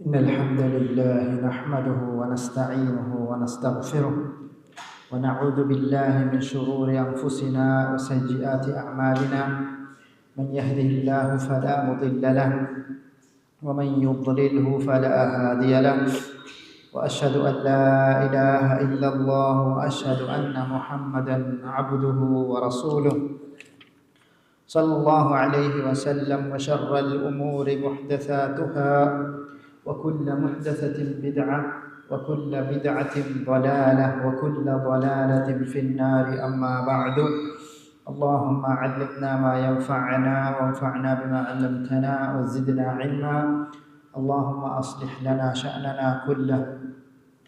إن الحمد لله نحمده ونستعينه ونستغفره ونعوذ بالله من شرور أنفسنا وسيئات أعمالنا. من يهده الله فلا مضل له ومن يضلله فلا هادي له، وأشهد أن لا إله إلا الله وأشهد أن محمدا عبده ورسوله صلى الله عليه وسلم. وشر الأمور محدثاتها وكل محدثة بدعة وكل بدعة ضلالة وكل ضلالة في النار. أما بعد، اللهم علمنا ما ينفعنا وانفعنا بما علمتنا وزدنا علما. اللهم أصلح لنا شأننا كله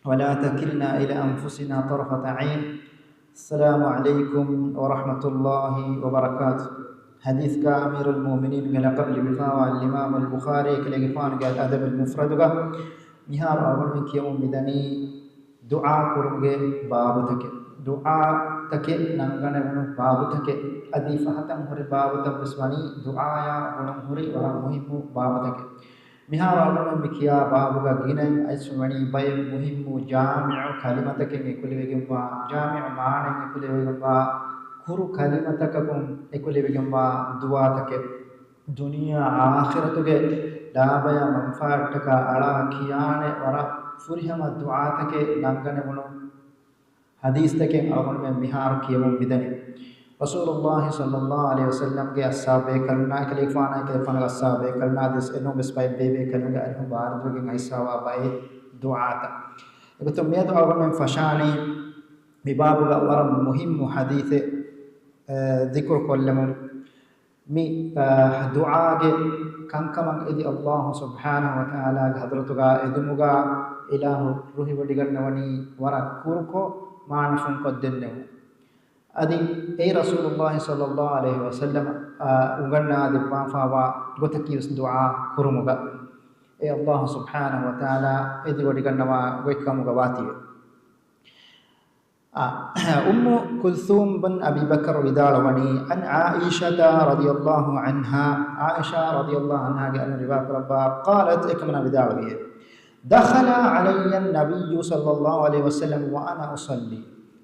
ولا تكلنا إلى أنفسنا طرفة عين. السلام عليكم ورحمة الله وبركاته. حديث أمير المؤمنين قال قبل بفاوى الإمام البخاري كالإغفان قال أدب المفرد نهار أول من كيوم بدني دعاء كرمه بابتك دعاء تك نعنا بابتك أدي فهتم هري بابتك بسواني دعاء ولم هري ولا مهم بابتك نهار أول من كيا بابك جينا أسواني باي مهم جامع كلمتك نقول بيجوا جامع معنى نقول بيجوا كرو كلمتكم يقول بيجوا دعاء تك दुनिया आखिरत के लाभया मंफाअतक अला कियाने वरा फुरिहम दुआ तके नंगने वनो हदीस तके अवन में मिहार कियम बिदने रसूलुल्लाह सल्लल्लाहु अलैहि वसल्लम के अस्हाबे करना के लिफाना के फन अस्हाबे करना दिस एनो बिस्पाई बेबे करना अनु बार जोगे ऐसावा बाय दुआ ता तो मैं तो अवन में फशानी बिबाब वर मुहिम हदीस जिक्र कोल्लम मी दुआ के कंकमं यदि अल्लाह सुब्हानहु व तआला हजरतुगा एदुमुगा इलाहु रूहि वडिगन्नवनी वरा कुरको मानफुन को देन्ने अदि ए रसूलुल्लाह सल्लल्लाहु अलैहि वसल्लम उगन्ना दिपाफावा गोतकी उस दुआ कुरुमुगा ए अल्लाह सुब्हानहु व तआला एदि वडिगन्नवा गोइकमुगा वातिवे أم كلثوم بن أبي بكر ودالوني عن عائشة رضي الله عنها عائشة رضي الله عنها قال رباك ربا قالت إكمنا بدالوية دخل علي النبي صلى الله عليه وسلم وأنا أصلي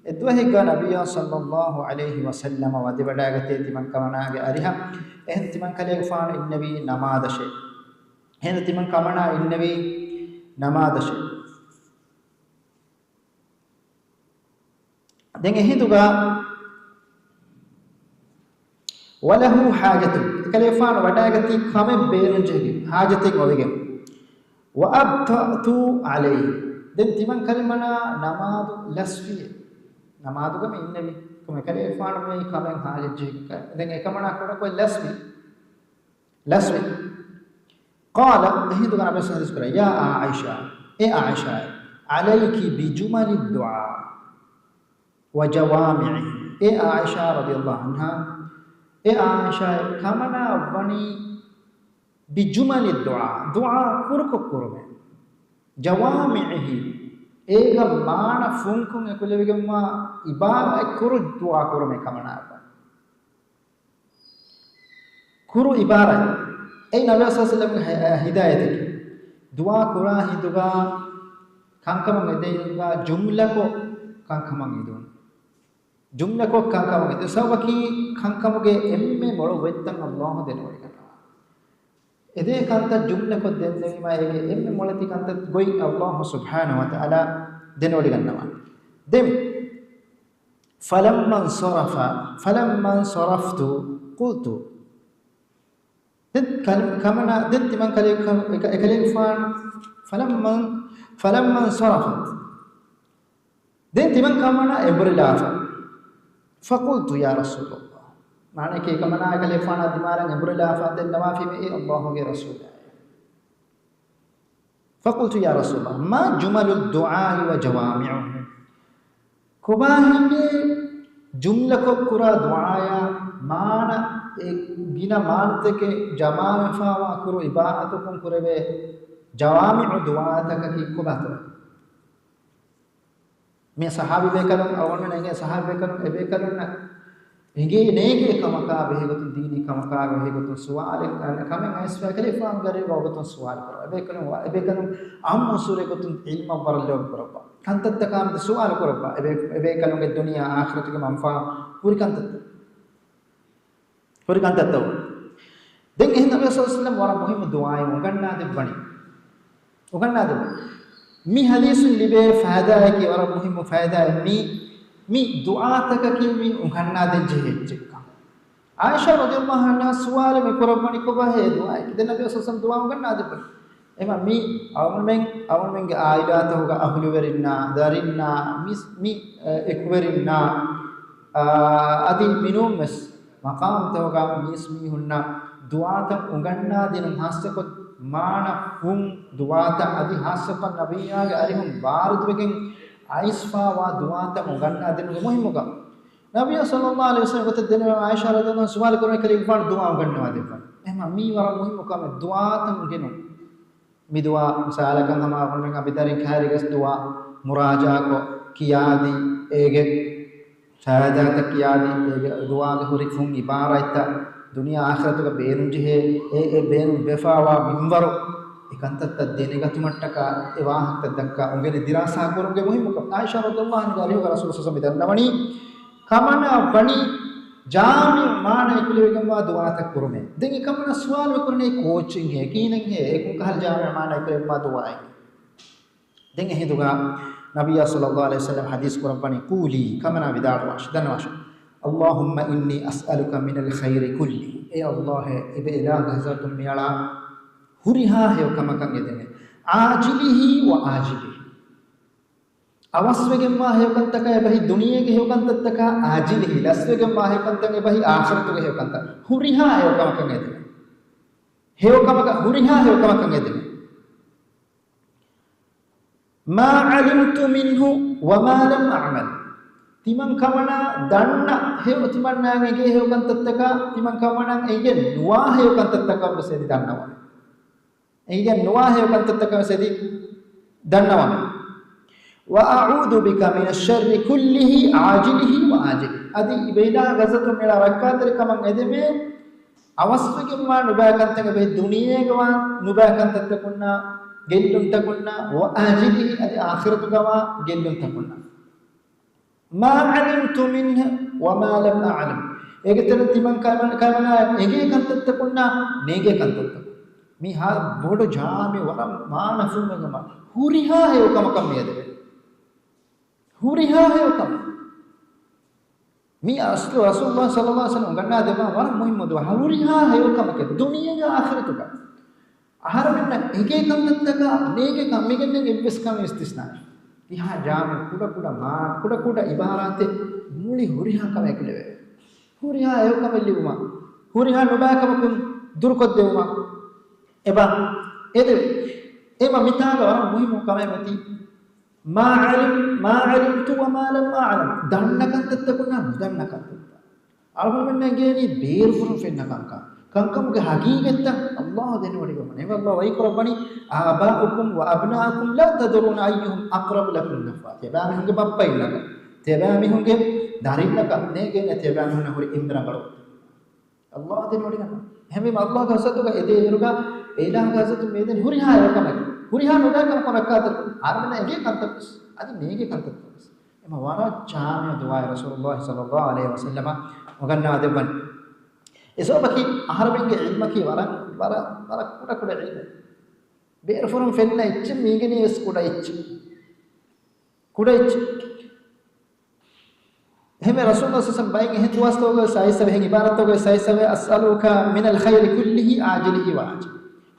إدوهي نبي صلى الله عليه وسلم ودبداغتي تمن كمنا أريها إهن تمن كليك فان النبي نمادشي إهن تمن كمنا النبي نمادشي دين هيدوغا وله حاجة كليفان وداغتي كم بيرنجي حاجتي قويغم وأبطأت عليه دين تمن كلمنا نماد لسفي نمادو كم النبي كم كليفان مي كم حاجتي دين كمنا كودا كو لسفي قال هيدوغا نبي صلى الله عليه وسلم يا عائشة اي عائشة عليك بجمل الدعاء وجوامعه اي عائشة رضي الله عنها اي عائشة كمنا وني بجمل الدعاء دعاء كرك كرمه جوامعه ايغا مان فنكم يقول بيغما ابا كر دعاء كرمه كمنا كر عباره اي نبي صلى الله عليه وسلم هدايتك دعاء كرا هدوغا كانكم نديغا جمله کو كانكم يدون जुमले को कंकमगे तो सब की कंकमगे एम्मे मोड़ो वेत्तन अल्लाह देने वाली करना इधे कंता जुमले को देने में आएगे एम्मे मोड़ती कंता कोई अल्लाह सुब्हानहु व तआला देने वाली करना देम फलम्मा सरफ्तु قلت दिन कमना दिन तिमन कले फान फलम्मा सरफत दिन तिमन कमना एबरलाफा فقلت يا رسول الله معنى كي كمنا قال فانا دمارا ابرلا فاد النوافي من الله ورسول فقلت يا رسول الله ما جمل الدعاء وجوامعه كباهي جمله كرا دعايا مانا بنا مانتك جماع فوا كرو عبادتكم كربه جوامع دعاءتك كي كبات मैं सहाबी बेकरम अवन में नहीं सहाबी बेकरम ए बेकरम ना Inge nege kamaka behegotun dini kamaka behegotun sual kamen aisfa kale fam gare gotun sual karo ebe kanum am usure gotun ilma barallo karo kantat kam sual karo ebe kanum ge dunia akhirat ge manfa puri kantat taw den ehna nabi sallallahu alaihi wasallam wara muhim duai uganna de mi hadisun libe faida ki wara muhim faida mi du'a taka ki mi uganna de jehechka Aisha radhiyallahu anha suwal me korobani ko bahe du'a ki den nabi sallallahu alaihi wasallam du'a uganna de ema mi awmen ge aida to ga ahlu werinna darinna mi ekverinna adi minum mes maqam to ga mismi hunna du'a ta uganna den hasako mana du'a ta adi hasako nabiyya ge arihum barudwegen Aisfa wa du'a ta uganna den muhimuga Nabi sallallahu alaihi wasallam gote den Aisha radhiyallahu anha suwal korne kare ifan du'a uganna de ema mi wara muhimuga me du'a ta ugenu mi du'a misalakan hama men abitarin khari gas du'a muraja ko kiyadi ege faida ta kiyadi ege du'a ge hurifun ibarata dunia akhirat ka beerun jehe beerun befawa minwaro ikantat dene gatumattaka ewahat dakka ungene dirasa korunge muhimuka Aisha radhiyallahu anha aliyo rasul sallallahu alaihi wasallam kamana bani jami maana ikulewegama du'a tak kurume den kamana suwal kurne coaching he kinen he ekun kahal jami maana ikulewegama du'a den ehiduga nabiy sallallahu alaihi wasallam hadis kuram pani quli kamana vidar wash danwash Allahumma inni as'aluka minal khairi kulli e Allah ibe ila ghazatum miyala huriha he kamakan edene ajilihi wa ajilihi awaswegen ma he kantaka ebahi duniyege he kantaka ajilihi laswegen ma he kantaka ebahi akhiratuge he kantaka huriha he kamakan edene he kamaka huriha he kamakan edene ma alimtu minhu wa ma lam a'mal timan kamana danna he timan nangege he kantaka timan kamana ege nuwa he kantaka besedi dannawa ege nuwa he kantaka besedi dannawa wa a'udhu bika min ash-sharri kullihi ajilihi wa ajilihi adi ibeda gazatu mela rakkatar kaman edeme awaswege ma nuba kantaka be duniyege nuba kantaka kunna gellun takunna wa ajilihi adi akhiratu gawa gellun takunna ma alimtu minhu wa ma lam a'lam egeter timan kamana ege kantata kunna nege kantata mi ha bodo jami wara maanafu megama huriha he kamakam miyade huriha he kam mi aslu rasulullah sallallahu alaihi wasallam ganna dema wara muhimmadu huriha he kamake duniya ga akhiratu ga ahar minna ege kantata nege kam migenne ebbes kam istisna iha jami kuda ibarate muli huriha kama eklewe huriha ayo kama liuma huriha nuba kama kun durkoddewuma eba ede ema mitaga wara muhimu kama mati ma alimtu wa ma lam a'lam dannakan tattakunna dannakan alhamdulillah geni beer furu fenna kankam ge hagigetta Allah denodi gomane eva Allah wai korabani abaukum wa abnaakum la tadruna ayyuhum aqrab lakum nafa tebami hunge bappa illaka tebami hunge darinaka nege ne tebami hunne hori indra baro Allah denodi gomane hemi Allah ga satu ga ede eruga elah ga satu meden huriha yakama huriha noda kam rakkatar armena ege kantakus adi nege kantakus ema wara chama du'a Rasulullah sallallahu alaihi wasallam oganna deban esobaki aharabinge ilmaki wara kuda ilmu beer forum fenna icch migeni es kuda icch heme rasulullah sallallahu alaihi wasallam bayge he duwastoge saisave he ibaratoge saisave as'aluka min al khair kullihi ajilihi wa ajil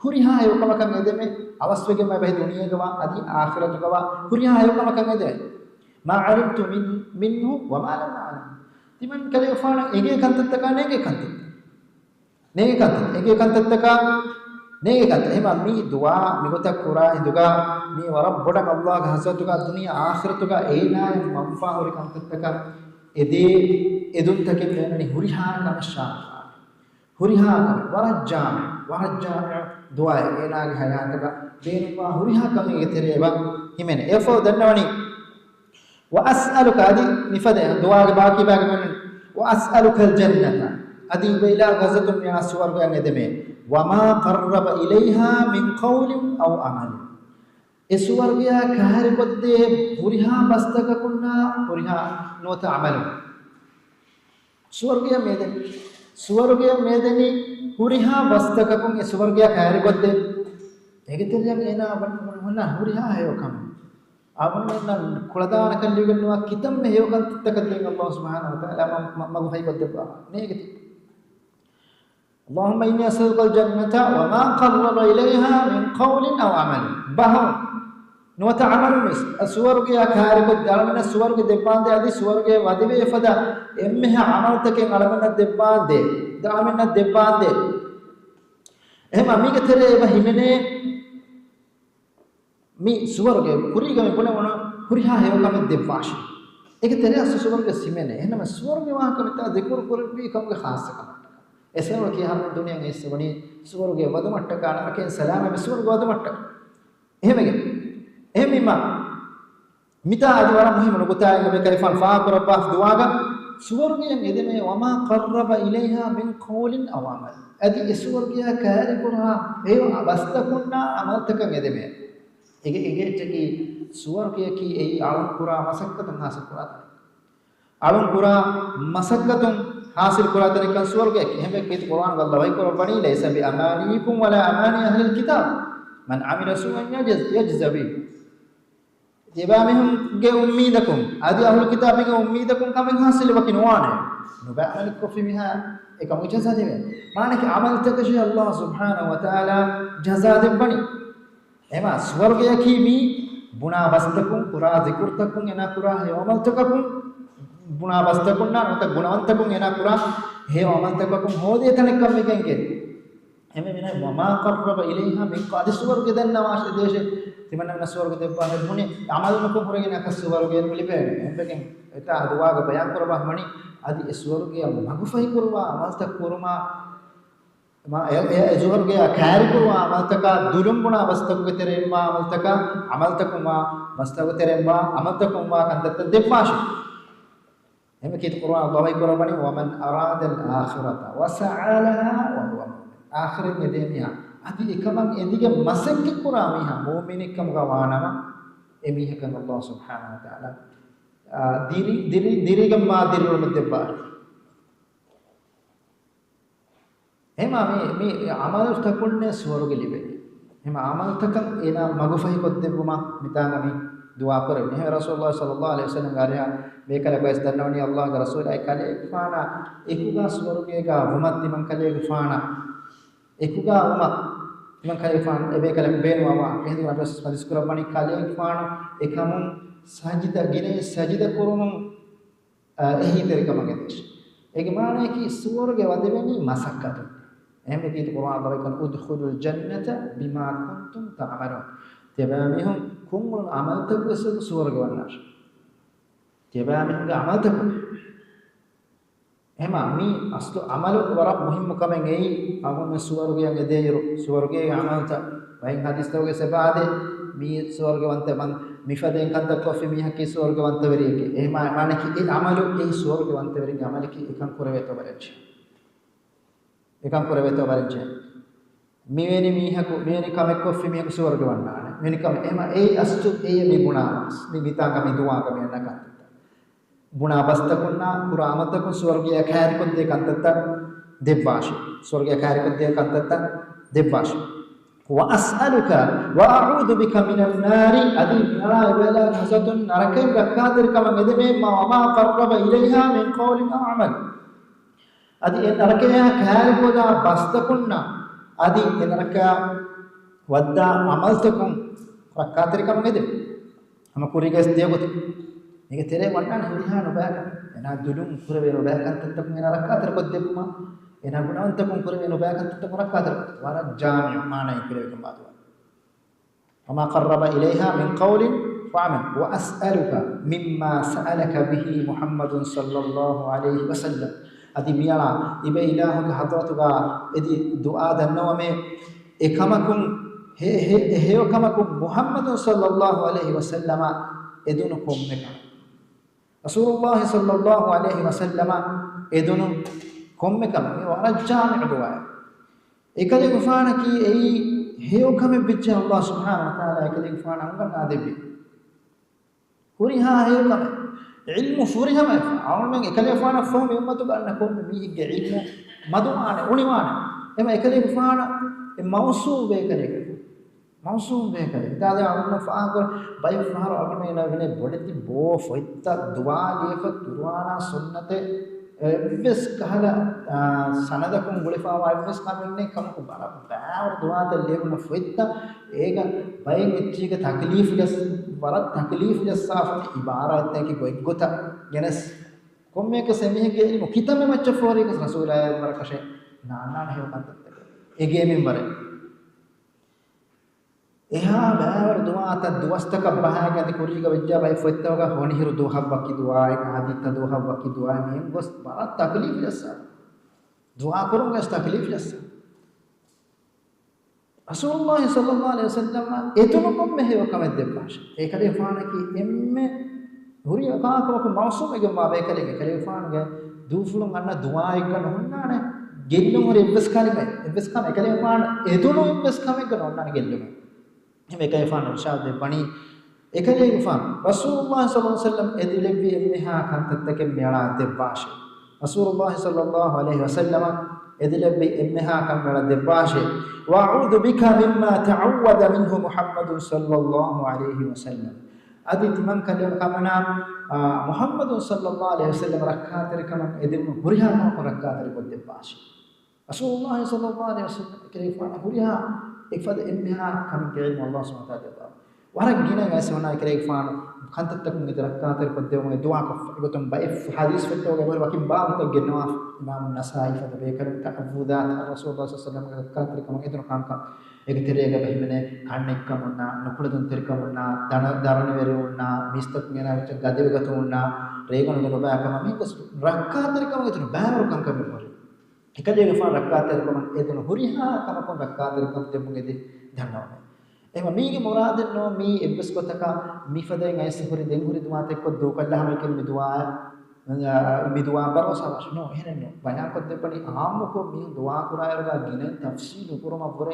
huriha ayo kamakan edeme awaswege ma bahi duniyage wa adi akhiratuge wa huriha ayo kamakan edeme ma alimtu minhu wa ma lam a'lam timan kale fana ege kantattaka nege kantatta ege kantattaka nege kanta ema mi du'a mi gota kura induga mi warab bodak Allah ga hasatuga dunia akhiratuga eena manfa hori kantattaka ede edun take menani huriha kamasha huriha warajja du'a eena ga hayataga deenwa huriha kame etereba himene efo dannawani wa as'aluka adi nifade du'a ga baki bagi men وأسألك الجنة أدي بيلا غزة من سورك أندمه وما قرب إليها من قول أو عمل إسورجيا كهر بدي بريها بستك كنا بريها نوت عمل سورجيا ميدني بريها بستك كن إسورجيا كهر بدي هيكتير جانا ونا بريها هيو كم أبونا كلادانا كليجنوا كتم هيو كان تكتير الله سبحانه وتعالى ما بفاي بدي بقى نيجي اللهم إني أسألك الجنة وما قرب إليها من قول أو عمل بهم نوت عمل مس السور के आखार को दालमना सुवर के देपान दे आदि सुवर के वादिवे फदा एम्मे अमल तक अलमना देपान दे दालमना देपान दे एम अमी के तेरे एब हिमने मी सुवर के पुरी के पुने वन पुरिहा है का में देपाश एक तेरे अस सुवर के सिमेने है ना सुवर के वहां का मिता जिक्र कर भी कम के खास का ऐसे हो कि हम दुनिया में इस बनी सुवर के वदमट्ट का के सलाम में सुवर वदमट्ट है में एमिमा मिता अदिवारा मुहिम नुगताय में कैफन फाकर बाफ दुआगा सुवर्गीय यदमे वमा قرب इलेहा मिन कौलिन अव अमल अदि सुवर्गीय कार्य कुरा ए वास्तकुन्ना अमल तक यदमे एगे टकी सुवर्गीय की ए आलम कुरा मसक्कतन हासिल कुरा आलम कुरा मसक्कतन हासिल कुरा तने का सुवर्गीय हमें कित कुरान वल्लाह भाई को बनी लैसा बि अमानीकुम वला अमानी अहल किताब मन आमिल सुअन यजज़ बि جبامهم جه أميدكم هذه أهل الكتاب جه أميدكم كم يحصل وكنوانه نبأ الكفر منها إكم جزاء ده ما نك عمل تكشي الله سبحانه وتعالى جزاء ده بني إما سورة يكيمي بنا بستكم كرا ذكرتكم ينا كرا هي عمل تككم بنا بستكم نا نت بنا أنتكم ينا كرا هي عمل تككم هو ده تنكم ميكينكين هم من وما قرب إليها من قاد سورة كده نواش ده තිමන්න වෙන ස්වර්ග දෙපාන මුනේ අමල්නක පුරගෙන අක ස්වර්ගයෙන් පිළිපැන්නේ එම්බකෙන් එත අදවාග බයන් කරබහ මණි අදි ස්වර්ගය මගුෆයි කරවා අමල්ත කුරුමා මා ඒ ස්වර්ගය කාරි කරවා අමල්තක දුරුම්බුණ අවස්ථක විතරෙම්මා අමල්තක අමල්තකුමා වස්තක විතරෙම්මා අමල්තකුමා කන්දත දෙපාශ එමෙ කීත කුරාන අල්ලාහයි කරවණි වමන් අරාද අල් ආඛිරත වසআලහා වහුව ආඛිරෙන් යදෙමියා අදි එකම එදිගේ මසෙක්ක කුරා මිහා මුමිනිකම ගවානම එමිහකන් අල්ලාහ් සුබ්හානහු වතාලා දිරිගම් මාදිරුල මෙදබ්බා එම මේ අමල් තකුන්නේ ස්වර්ගෙ ලිබෙයි එම අමල් තකන් එන මගෆයි කොද්දෙබ්බම මිතාගමි දුආ කරන්නේ හේ රසූලුල්ලාහ සල්ලල්ලාහු අලයිහි වසල්ලම් ගාරියා මේකල කොයිස් දන්නවනි අල්ලාහ්ගේ රසූල් අයිකලේ ෆානා එකුගා ස්වර්ගයේගා වමත් මං කලේ ෆානා එකුගා වමත් මං කලේ ෆාන එබේකල බේනවා එහෙදු අදස් පදිස් කරපණි කලේ ෆානා එකමුන් සජිදා ගිනේ සජිදා කරුමුන් එහි තරිකමගේ දේශ ඒක මානේ කි ස්වර්ගයේ වදෙන්නේ මසක්කත එහෙම කීත කුර්ආන දරකන් උද්ඛුලුල් ජන්නත බිමා කුන්තුම් තඅමලුන් තබාමිහුම් කුම්මුල් අමල්තක ස්වර්ග වන්නාශ තබාමිහුම්ගේ අමල්තක එහෙම මේ අස්තු අමල වරක් මුහිම්ම කමෙන් එයි අගොම ස්වර්ගයෙන් එදේරු ස්වර්ගයේ අමල්ත වයින් හදිස්තෝගේ සබාදේ මේ ස්වර්ගවන්ත මන් මිෆදෙන් කන්ත කොෆි මිහකි ස්වර්ගවන්ත වෙරියකේ එහෙම මානේ කි ඒ අමලු ඒ ස්වර්ගවන්ත වෙරියගේ අමලකි එකන් කරවෙතෝ බරච්ච එකන් කරවෙතෝ බරච්ච මෙවැනි මිහකු මෙවැනි කමෙක් කොෆි මිහකු ස්වර්ගවන්නානේ මෙවැනි කම එහෙම ඒ අස්තු ඒ මේ ගුණාස් මේ විතාගම දුවාගම යනකන් ಗುಣ ಬಸ್ತಕುನ್ನ ಕುರಾಮತಕು ಸ್ವರ್ಗೀಯ ಖಾರಿಕೊಂದೆ ಕಂತತ್ತ ದೆಬ್ಬಾಶಿ ಸ್ವರ್ಗೀಯ ಖಾರಿಕೊಂದೆ ಕಂತತ್ತ ದೆಬ್ಬಾಶಿ واسالك واعوذ بك من النار ادي نرى ولا حسد نركب ركادر كما ندمه ما قرب اليها من قول او عمل ادي نركيا ಖಾರಿಕೋದ ಬಸ್ತಕುನ್ನ ادي ನರಕ ವದ್ದ ಅಮಲ್ತಕುಂ ರಕ್ಕಾದರ್ ಕಮ නෙදෙ हम कुरिगस देगोत මේක තෙරේ වන්නන් හුරිහා නොබෑක එනා දුදුම් පුර වේ නොබෑකන් තත්ත මෙන රක්කාතර කොද්දෙකුම එනා ගුණවන්තකුම් පුර වේ නොබෑකන් තත්ත රක්කාතර වර ජාමිය මානයි පිරේකම් බාදුවා وما قرب إليها من قول وعمل وأسألك مما سألك به محمد صلى الله عليه وسلم أدي ميلا إبا إلهك حضرتك إدي دعاء النوم إكمكم هي كمكم محمد صلى الله عليه وسلم إدنكم مكان رسول الله صلى الله عليه وسلم edunu komme kam me warajjami duwa ekale gufana ki ei heo kame bicha Allah subhanahu wa ta'ala ekale gufana angan adebi huriha heo kame ilmu furiha ma awmen ekale gufana fahmi ummatu ganna komme mihige ilmu maduane uniwane ema ekale gufana e mawsuu be ekale mawsum bekare itaade alna faakor bay fahar almeena vene bodeti bo foitta duwa lifa turwana sunnate ves kahala sanadakum gulifawa ves kamenne kamku bara baawar duwa te lehuna foitta ega bay mitchige taklif jas barat taklif jas safati ibarat ki goigota genes komme ke semihge ilmu kitame macca fori ke rasulullah barakashe nana he kantat ege minbare eha baawar duwa ta duwastaka bahaga de kuriga vejja bay foittaga honi hiru duha bakki duwa ek aditta duha bakki duwa men gos barat taklif jassa duwa kurunga taklif jassa rasulullah sallallahu alaihi wasallam etunu komme hewa kamadde bash ekade faana ki emme huriya kaaka ko mawsum ege ma bay kale faana ge dufulun anna duwa ek nonnane gellum hore invest kalime invest kam ekade faana etunu invest kam ek nonnane gellum me kayfan irshad bani ekale gufan rasulullah sallallahu alaihi wasallam edilebbi emmeha kantattake meala debbaashe rasulullah sallallahu alaihi wasallam edilebbi emmeha kan meala debbaashe wa a'udhu bika mimma ta'awwada minhu muhammadun sallallahu alaihi wasallam aditi man kalem kamana muhammadun sallallahu alaihi wasallam rakkatere kaman edilmu huriha ma rakkatere ko debbaashe rasulullah sallallahu alaihi wasallam kayfan huriha ifad emmeha kam ilmu Allah subhanahu wa ta'ala warak gina ga sona kare fan khantat tak ngi rakkater padde mo du'a ko gotum ba if hadis fetto ga bar wakim ba to genwa imam nasai fa be kare ta'awudat rasulullah sallallahu alaihi wasallam rakkater kam idun kanka ege terega bahimene kannek kamunna nukudun terikamunna dana darana verunna mistak ngena vich gadev gatunna regonu no ba kam mi ko rakkater kam idun ba ro kanka me pore ekadege fan rakkater kam edun huriha kam kon rakkater kam demuge dannawa ema mige muraden no mi ebbes kotaka mi faden ay sihuri den huri dumate ko do kallaham ken mi duwa barosa was no henen no bayan ko de pani aam ko mi duwa kurayarga ginen tafsil kuruma pore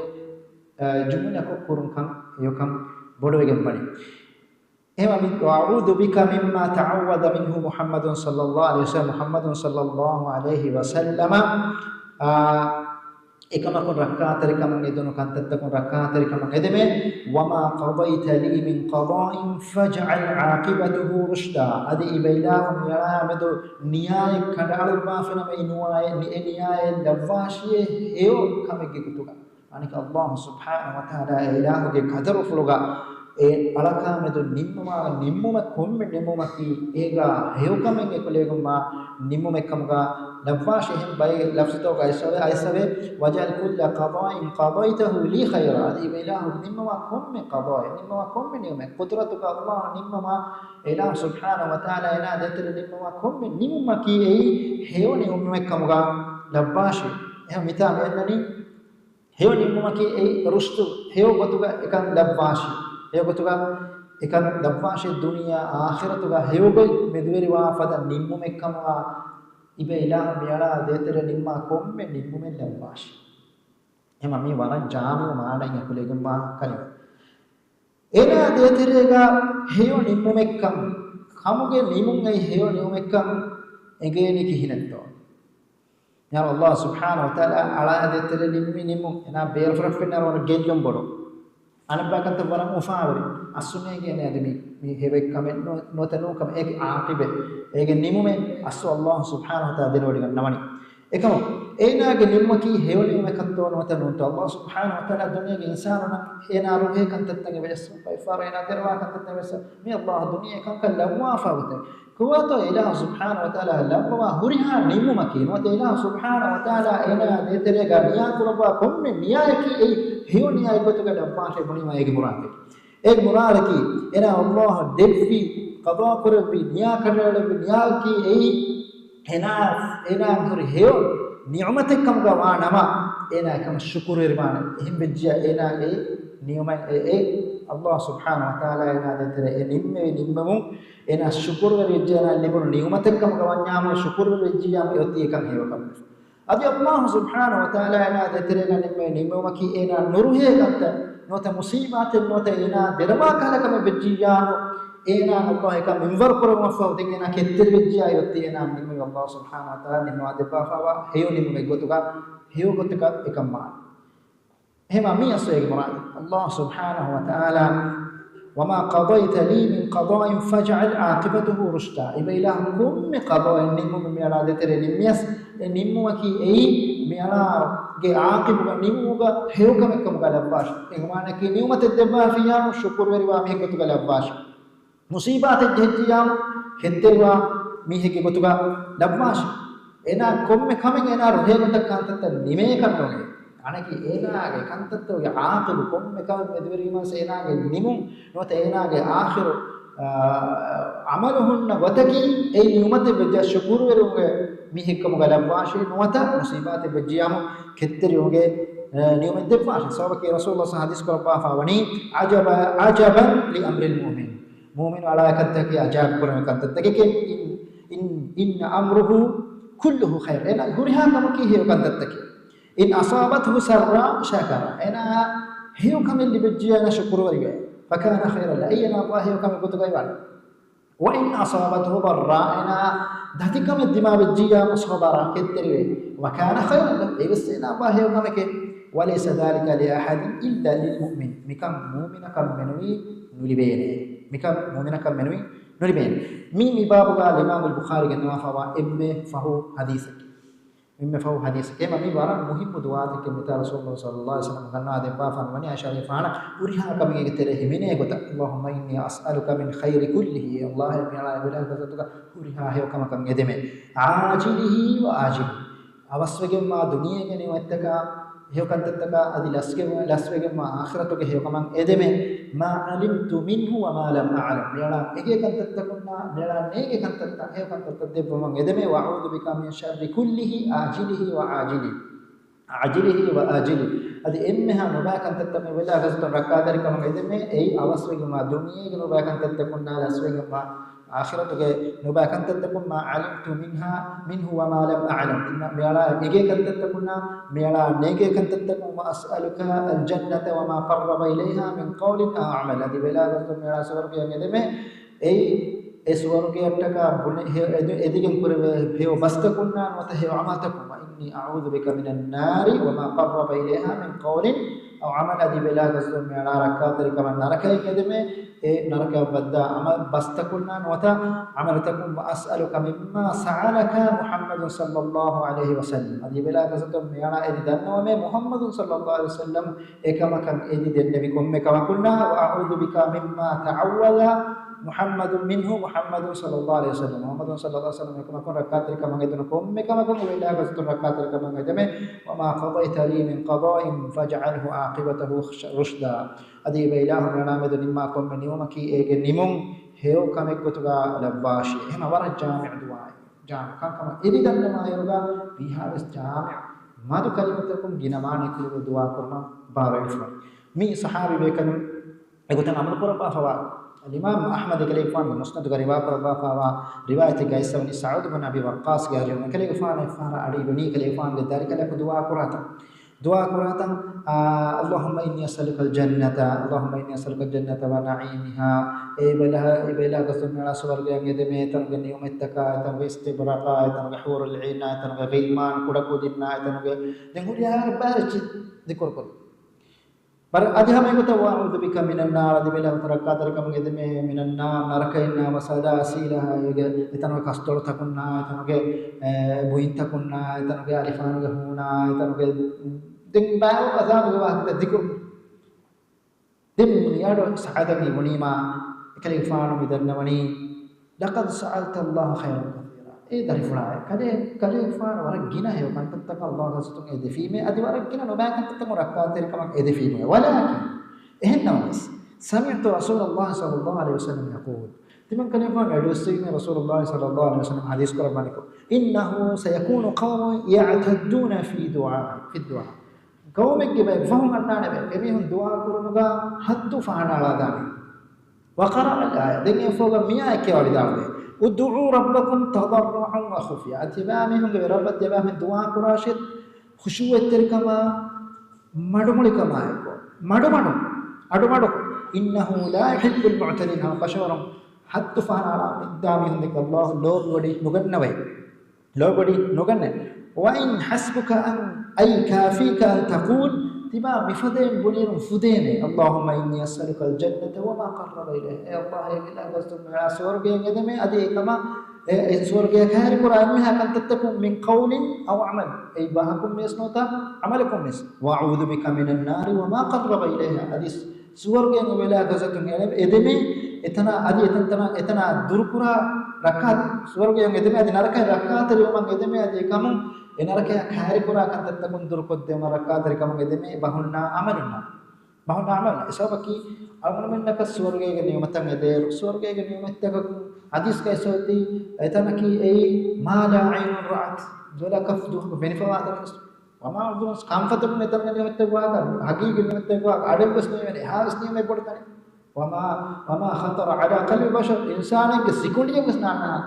jumla ko kurun kan yokam bodwegen pani ema mi a'udhu bika mimma ta'awwada minhu muhammadun sallallahu alaihi wasallam ekama kon rakkaatari kaman edonu kantatta kon rakkaatari kaman edeme wama qadayta li min qada'in faj'al 'aqibatahu rushda adi ibailahum yara medu niyay kadalu maafina me nuwaye ni niyaye dawashiye eo kamege kutuka anika Allah subhanahu wa ta'ala ilahuge qadaru fuluga e alaka medu nimmuma komme nimmuma ki ega heo kamen ekolegumma nimmuma kamga nafashihim bay lafzito ka aisave wajal kull qada'in qadaytahu li khayra adi ilahu nimmuma komme qada'i nimmuma komme nimme qudratuka Allah nimmuma ilahu subhanahu wa ta'ala ina deter nimmuma komme nimmuma ki ei heo nimmuma kamga labashi eha mita menani heo nimmuma ki ei rustu heo gotuga ekan labashi heo gotuga ekan labashi dunya akhiratuga heo goy medveri wa fada nimmuma kamga ibe ilah miala detere nimma komme nimmumen labashi ema mi wara jamu maana yakulegum ba kali ena deterega heyo nimmumekkam kamuge nimun ai heyo nimmumekkam egeni kihinatto ya Allah subhanahu wa ta'ala ala detere nimmun ena beer frafena wor gellum bodo anabakanta waram ufaawri asunege ne ademi mi hebe kamen no tanu kam ek aaqibe ege nimume asu Allah subhanahu wa ta'ala denodi gannawani ekam einage nimmaki hewli me katto no tanu to Allah subhanahu wa ta'ala dunya ge insana ena ruhe kantattage vesu pai farena derwa kantattage vesu mi Allah dunya kan kallamwa faawte kuwato ilah subhanahu wa ta'ala lamwa huriha nimmaki no te ilah subhanahu wa ta'ala ena detere ga niya kurba komme niya ki ei hewni ay kotuga dabbaashe bunima ege murade ek murade ki ena Allah devi qada kurbi niya karale niya ki ei ena huri hew ni'matek kam ga wa nama ena kam shukuru irman ehim bejja ena e niyama e Allah subhanahu wa ta'ala ena detere nimme nimmamu ena syukur wejjana libur niumatekkam gawanyama syukur wejjiyam yotti ekam hewakam adi Allah subhanahu wa ta'ala ena detere nimme nimmumaki ena nuruhe katta nota musibaten nota ena derama kalakam wejjiyam ena Allah ekam minvar korama fa udin ena kettir wejjiya yotti ena nimme Allah subhanahu wa ta'ala nimma depa fa heyo nimme gotuka heyo gotuka ekam ma هما مية سويق مراد الله سبحانه وتعالى وما قضيت لي من قضاء فاجعل عاقبته رشدا إبا إلهكم قضاء النمو بميالا دتر النميس النمو كي أي ميالا كي عاقب النمو هيو كم غلباش إغمانا كي نيومة الدبا فيها شكر وروا ميه كتو غلباش مصيبات الجهتيام هتوا ميه كي كتو غلباش إنا كم إنا رهيب تكانت النمي كنوه අනකි ඒනාගේ කන්තත්වගේ ආඛිරු කොම්ම කම මෙදවරීමස් ඒනාගේ නිමුම් නොත ඒනාගේ ආඛිරු අමලහුන්න වතකි ඒ නියුමත බෙජ ශුකුර වරුගේ මිහික්කම ගලවාෂේ නොත මුසීබාත බෙජියම කෙත්තරියෝගේ නියුමත දෙපාෂ සවකේ රසූලුල්ලාහ හදීස් කරපාවණි අජබන් ලි අම්රිල් මුමින් මුමින් අලාකත්තකි අජාබ් කරන කන්තත්කේ ඉන් අම්රුහු කුල්ලුහු ඛෛර් එන ගුරිහා කමකි හේ කන්තත්කේ إن أصابته سراء شكر أنا هيو كم اللي بتجينا شكر ورجع فكان خيرا لأينا الله هيو كم قلت قيبان وإن أصابته ضراء أنا دهتي كم الدماء بتجينا صبرا كتير وكان خيرا له بس أنا الله هيو كم كي وليس ذلك لأحد إلا للمؤمن مكم مؤمن كم منوي نلبين مكم مؤمن كم منوي نلبين مين بابا الإمام البخاري جنوا فوا إمه فهو حديثك إما فهو حديث كما مي بارا مهم دعاء كمثال رسول الله صلى الله عليه وسلم قالنا هذا بافا وني عشان فانا وريها كم يكتره مني قلت اللهم إني أسألك من خير كله الله يلا بلا كذا وريها هي كم يدمه عاجله وآجله අවස්වගෙන් මා දුනියගෙන වත්තක හේකන්තතක අදි ලස්වගෙන් මා ආඛිරතක හේකමන් එදෙමෙ මා අලිම්තු මින්හු වමා ලම් අලම් මෙලා එකේකන්තතකුන්නා මෙලා නේකන්තත හේකන්තත දෙබමන් එදෙමෙ වඅූදු බිකා මින් ශර්රි කුල්ලිහි ආජිලිහි වආජිලි ආජිලිහි වආජිලි අදි එම්මහා නොබාකන්තත මේ වෙලා ගස්ත රක්කාදරිකම එදෙමෙ ඒ අවස්වගෙන් මා දුනියගෙන නොබාකන්තතකුන්නා ලස්වගෙන් මා آخرتك نبا كنت تكون ما علمت منه وما لم أعلم ميلا نيجي كنت تكون ميلا نيجي كنت تكون وأسألك الجنة وما قرب إليها من قول أو عمل هذه بلا قصد ميلا سورك يا مدمه أي سورك يتكا إذن كره هو بس تكون وتهي عمل تكون وإني أعوذ بك من النار وما قرب إليها من قول أو عمل هذه بلا قصد ميلا ركعت كمان نركع كدمه نركع بدا عمل بس تكون وتا عملتكم وأسألك مما سألك محمد صلى الله عليه وسلم هذه بلا قصد ميلا إذن وما محمد صلى الله عليه وسلم إكما كان إذن بكم كما قلنا وأعوذ بك مما تعوذ محمد منه محمد صلى الله عليه وسلم محمد صلى الله عليه وسلم كما كن ركعت كما غيدنكم كما كن ولا قصد ركعت كما غيدمه وما قضيت لي من قضاء فاجعله عاقبته رشدا ادي بيلاه نامد نماكم من يومكي ايگ نيمون هيو كمكتغا لباشي هما ور جامع دعاء جامع كما ادي دنما يرغا بيهاس جامع مادو كلمتكم جنمان كلو دعاء كرنا بارفا مي صحابي بكن اگتن عمل قربا فوا الإمام أحمد كليفان مسند غريبا فوا رواية قيس بن سعود بن أبي وقاص قال كليفان فار علي بن كليفان ذلك لك دعاء قراتا اللهم إني أسألك الجنة اللهم إني أسألك الجنة ونعيمها إبلا قسم على سوال قيام يدمي تنغ يوم التكا تنغ استبرقا تنغ حور العين تنغ غيمان كدكو دينا تنغ دنگو يا بارچ ذكر كل بر ادي هم يقول واعوذ بك من النار ادي بلا تركا تركم يدمي من النار نركينا وسدا سيلها يتنغ كستور تكنا تنغ بوين تكنا تنغ عرفان هنا تنغ دين باو عذاب واحد ذكر دم يادو سعادني ونيما كليفان مدنوني لقد سألت الله خيرا كثيرا اي درفنا كليفان ورجنا هي كان تتقى الله رسولك ادفيمه ادي ورجنا نو باك تتقى ركعات كما ادفيمه ولكن اهنا بس سمعت رسول الله صلى الله عليه وسلم يقول تمن كليفان ادوسين رسول الله صلى الله عليه وسلم حديث قربانكم انه سيكون قوم يعتدون في الدعاء قومك جبه فهم أننا نبي كميهم دعاء كرمجا حتى فهنا على دامي وقرأ الآية دنيا فوق مياه كوالي دامي ادعوا ربكم تضرعا وخفيا أتبامهم رب أتبامهم دعاء كراشد خشوع تركما مدمولي كما يكو مدو أدو إنه لا يحب المعتدين هم قشورهم حتى فهنا على دامي هندك الله لو بدي نغنى لو بدي نغنى وإن حسبك أن أي كافيك أن تقول تبا مفدين بنير فدين اللهم إني أسألك الجنة وما قرب إليه يا الله يا الله قصدك على سورجي يدمي أدي كما سورجي خير قرآنها كان تتكون من قول أو عمل أي باهكم يسنوتا عملكم يس وأعوذ بك من النار وما قرب إليها أدي سورجي ولا قصدك يدمي إتنا أدي إتنا دركرا ركعت سورجي يدمي أدي نركع ركعت اليوم يدمي أدي كم එනරකය කාරි කුරා කන්දත්ත කුන්දුරු කොද්දේ මරකාදරි කමගෙදෙමේ බහුන්නා අමලුනා ඉසබකි අමලමන්නක ස්වර්ගයේ නියමතන් එදේ ස්වර්ගයේ නියමතක හදිස් කයිසෝති එතනකි ඒ මාලා අයින් රාත් දොලා කෆදු බෙනිෆවාදනස් වමා දුස් කම්ෆතබ් නෙතන නියමතක වාග හගීගේ නියමතක වාග අඩම්බස් නියමනේ හාස් නියමේ පොඩතනේ වමා خطر على قلب بشر ඉන්සානෙක සිකුණියක ස්නානා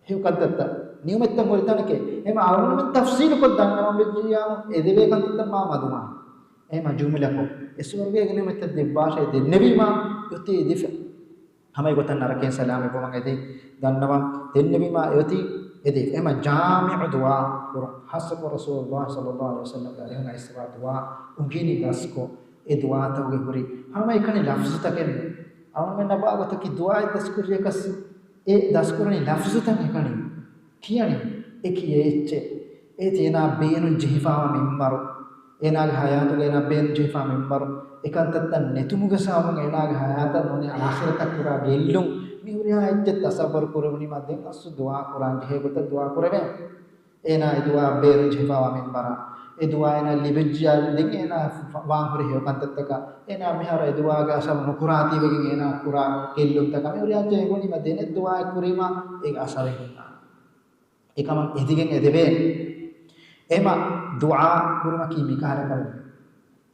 හිව කද්දත්ත නියමෙත්තම් වලතනකේ එම අවුරුම තෆ්සීල් කොත් දන්නවා මෙදියාම එදෙවේ කන්තම් මා මදුමා එම ජුමලකෝ එස්වර්ගයේ නියමෙත්ත දෙබ්බාෂේ දෙන්නවිමා යති දිෆ හැමයි ගොතන් නරකෙන් සලාම බොමන් එදේ දන්නවා දෙන්නවිමා යති එදේ එම ජාමිඋ දුආ හසබ රසූලුල්ලාහ සල්ලල්ලාහු අලයිහි වසල්ලම් ගාරෙන් අයිස්වා දුආ උගිනි දස්කෝ ඒ දුආ තවගේ හුරි හැමයි කනේ ලෆ්ස් තකෙන් අවම නබාගත කි දුආ දස්කුරියකස් ඒ දස්කුරණි ලෆ්ස් තකෙන් කියන්නේ එකියෙච්ච ඒ තියනා බේනු ජිහිෆාව මිම්මරු එනාගේ හයාතුගේ එනා බේනු ජිහිෆාව මිම්මරු එකන්තත්ත නෙතුමුගේ සාමුන් එනාගේ හයාත නොනේ ආඛිරත කුරා ගෙල්ලුම් මිහුරියා එච්ච තසබර් කුරුනි මදෙන් අසු දුආ කුරාන් හේගත දුආ කුරවේ එනා දුආ බේනු ජිහිෆාව මිම්මරා ඒ දුආ එනා ලිබෙජ්ජල් දෙක එනා වාංගුරි හේකන්තත්තක එනා මිහර ඒ දුආගේ අසම නුකුරාති වගේ එනා කුරා ගෙල්ලුම් තක මිහුරියා ජේගුනි මදෙන් දුආ කුරීමා ඒක අසරේ එකම එදිගෙන් එදෙවේ එම දුආ කුරුමකි මිකාලකම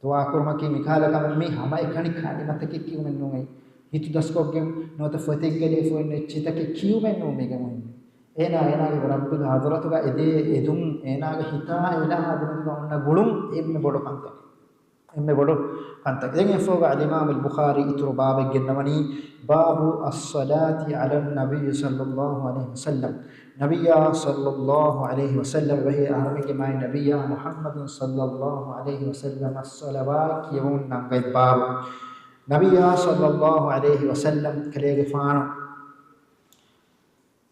දුආ කුරුමකි මිකාලකම මේ හැම එකණි කාලි මතකෙ කියුමෙන් නොයි හිතු දස්කොගෙන් නොත ෆතෙක්ගලේ ෆොන්නේ චිතකෙ කියුමෙන් නො මේක මොන්නේ එනාගේ රබ්බගේ හදරතුක එදේ එදුම් එනාගේ හිතා එලා හදනතුක ඔන්න ගුළුම් එම්මෙ බොඩ කන්ත දැන් එෆෝග අල්-ඉමාම් අල්-බුඛාරි ඉතුරු බාබෙක් ගෙන්නවනි බාබු අස්-සලාති අලන් නබිය සල්ලල්ලාහු අලයිහි වසල්ලම් නබියා සල්ලල්ලාහු අලයිහි වසල්ලම් වහි ආරමික මයි නබියා මුහම්මද් සල්ලල්ලාහු අලයිහි වසල්ලම් අස්-සලවා කියවුන් නංගයි බාබ නබියා සල්ලල්ලාහු අලයිහි වසල්ලම් කලේගේ ෆාන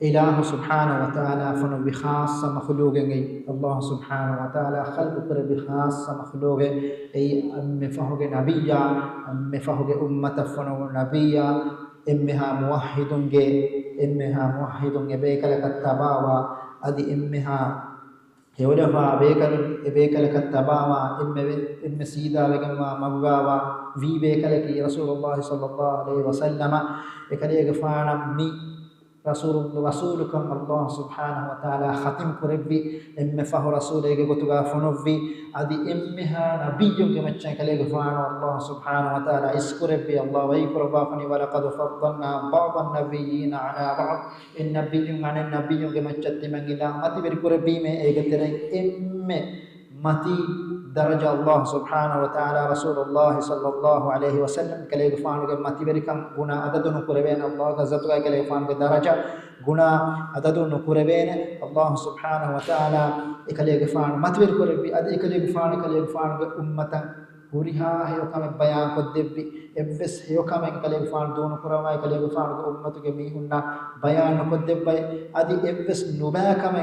إله سبحانه وتعالى فنو بخاص مخلوق الله سبحانه وتعالى خلق كر بخاص مخلوق أي أم فهو نبيا أم فهو أمة فنو نبيا إمها موحد بيكل كتباوا أدي إمها يودفا بيكل كتباوا إم سيدا لكما مبغاوا في بيكل كي رسول الله صلى الله عليه وسلم إكليك فانا مي رسولكم الله سبحانه وتعالى ختم كربي ام فهو رسولك غتغا فنوفي ادي امها نبي كمچن كلي غفان الله سبحانه وتعالى اسكربي الله ويقربا فني ولقد فضلنا بعض النبيين على بعض النبي عن النبي كمچت من الى متي بركربي में एक तरह ام متي درجة الله سبحانه وتعالى رسول الله صلى الله عليه وسلم كلي غفان متي بركم غنا عدد نكربين الله عزت كلي غفان درجة غنا عدد نكربين الله سبحانه وتعالى كلي غفان متي بركربي ادي كلي غفان امه هوريها هيو كم بيان كدبي ابس هيو كم كلي غفان دون كرما كلي غفان امه كميهنا بيان كدبي ادي ابس نوبا كم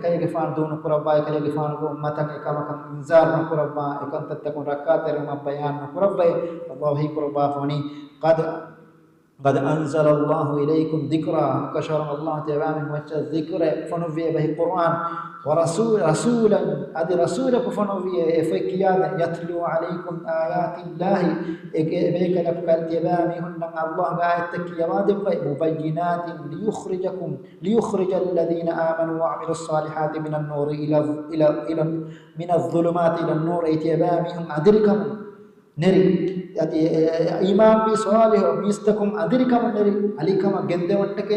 كلي غفان دون كرما كلي غفان امه كم انذار كرما اكنت تكون ركعت رما بيان كربي الله هي كربا فني قد قد أنزل الله إليكم ذكرا كشر الله تبارك وتعالى ذكر فنوفي به القرآن رسولا أدي رسولك فنوفي فكياد يتلو عليكم آيات الله بيك لبكال تبامي هن الله بآياتك يواد مبينات ليخرج الذين آمنوا وعملوا الصالحات من النور إلى من الظلمات إلى النور تبامي هم أدركم نري إيمان بي صالح ميستكم أدركم نري عليكم جند وتك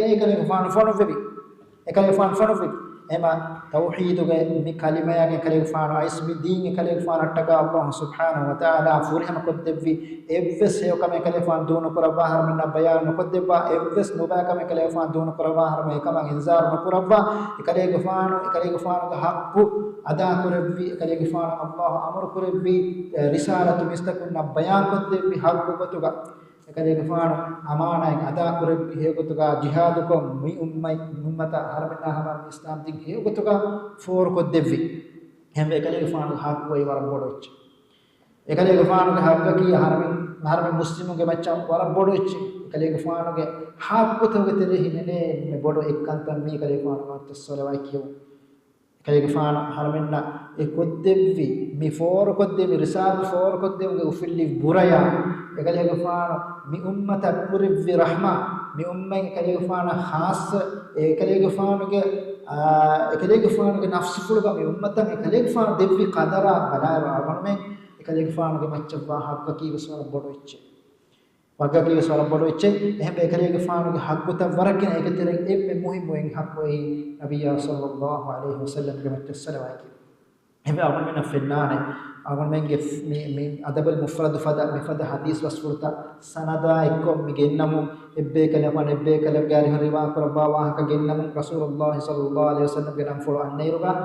إكلي فان في إما توحيد بكلمة كلي فان اسم الدين كلي فان أتقى الله سبحانه وتعالى فرهم كتب في إبس هيو كم كلي فان دون كربا هر من بيان كتب إبس نوبا كم كلي فان دون كربا هر من كم إنذار كربا كلي فان حق أدا كربي كلي فان الله أمر كربي رسالة مستكون بيان كتب في حق كتب كلي فان أمانة أدا كربي هيو كتب جهادكم مي أمة هر من هم إسلام دين هيو كتب فور كتب في هم كلي فان حق وي وربودش එකලේ ගෆානුගේ හබ්බකී හරම මුස්ලිමුගේ මච්චා වර බොඩොච්චි එකලේ ගෆානුගේ හාක්කුතෝගේ තෙරෙ හිනේ මේ බොඩෝ එක්කන්තම් මේ එකලේ ගෆානුගත සොලවයි කියෝ එකලේ ගෆාන හරමෙන්න ඒ කොද්දෙවි මේ ෆෝර කොද්දෙවි රිසාල් ෆෝර කොද්දෙවගේ උෆිල්ලි බුරයා එකලේ ගෆාන මි උම්මත පුරිවි රහමා මි උම්මෙන් එකලේ ගෆාන ખાસ එකලේ ගෆානුගේ නෆ්ස් ෆුලුග මි උම්මතන් එකලේ ගෆාන දෙවි qadara බලාර අවනමෙන් එකලේ ගෆානුගේ මච්චවා හක්කී වසවර බොඩොච්චි වගකී වසවර බොඩොච්චි එහෙම එකලේ ගෆානුගේ හක්කුත වරකින එකතරෙන් එම්මෙ මුහිමුෙන් හක්කෝයි නබියා සල්ලල්ලාහු අලයිහි වසල්ලම් ගේ මච්ච සලවායි එහෙම අවමෙන් ෆෙන්නානේ අවමෙන්ගේ මේ අදබල් මුෆරද් ෆද හදීස් වස්ෆුරත සනදා එක්කොම් මිගෙන්නමු එබ්බේ කල ගාරි හරිවා කරබා වාහක ගෙන්නමු රසූලුල්ලාහි සල්ලල්ලාහු අලයිහි වසල්ලම් ගේ නම් ෆොලෝ අන්නේරුගා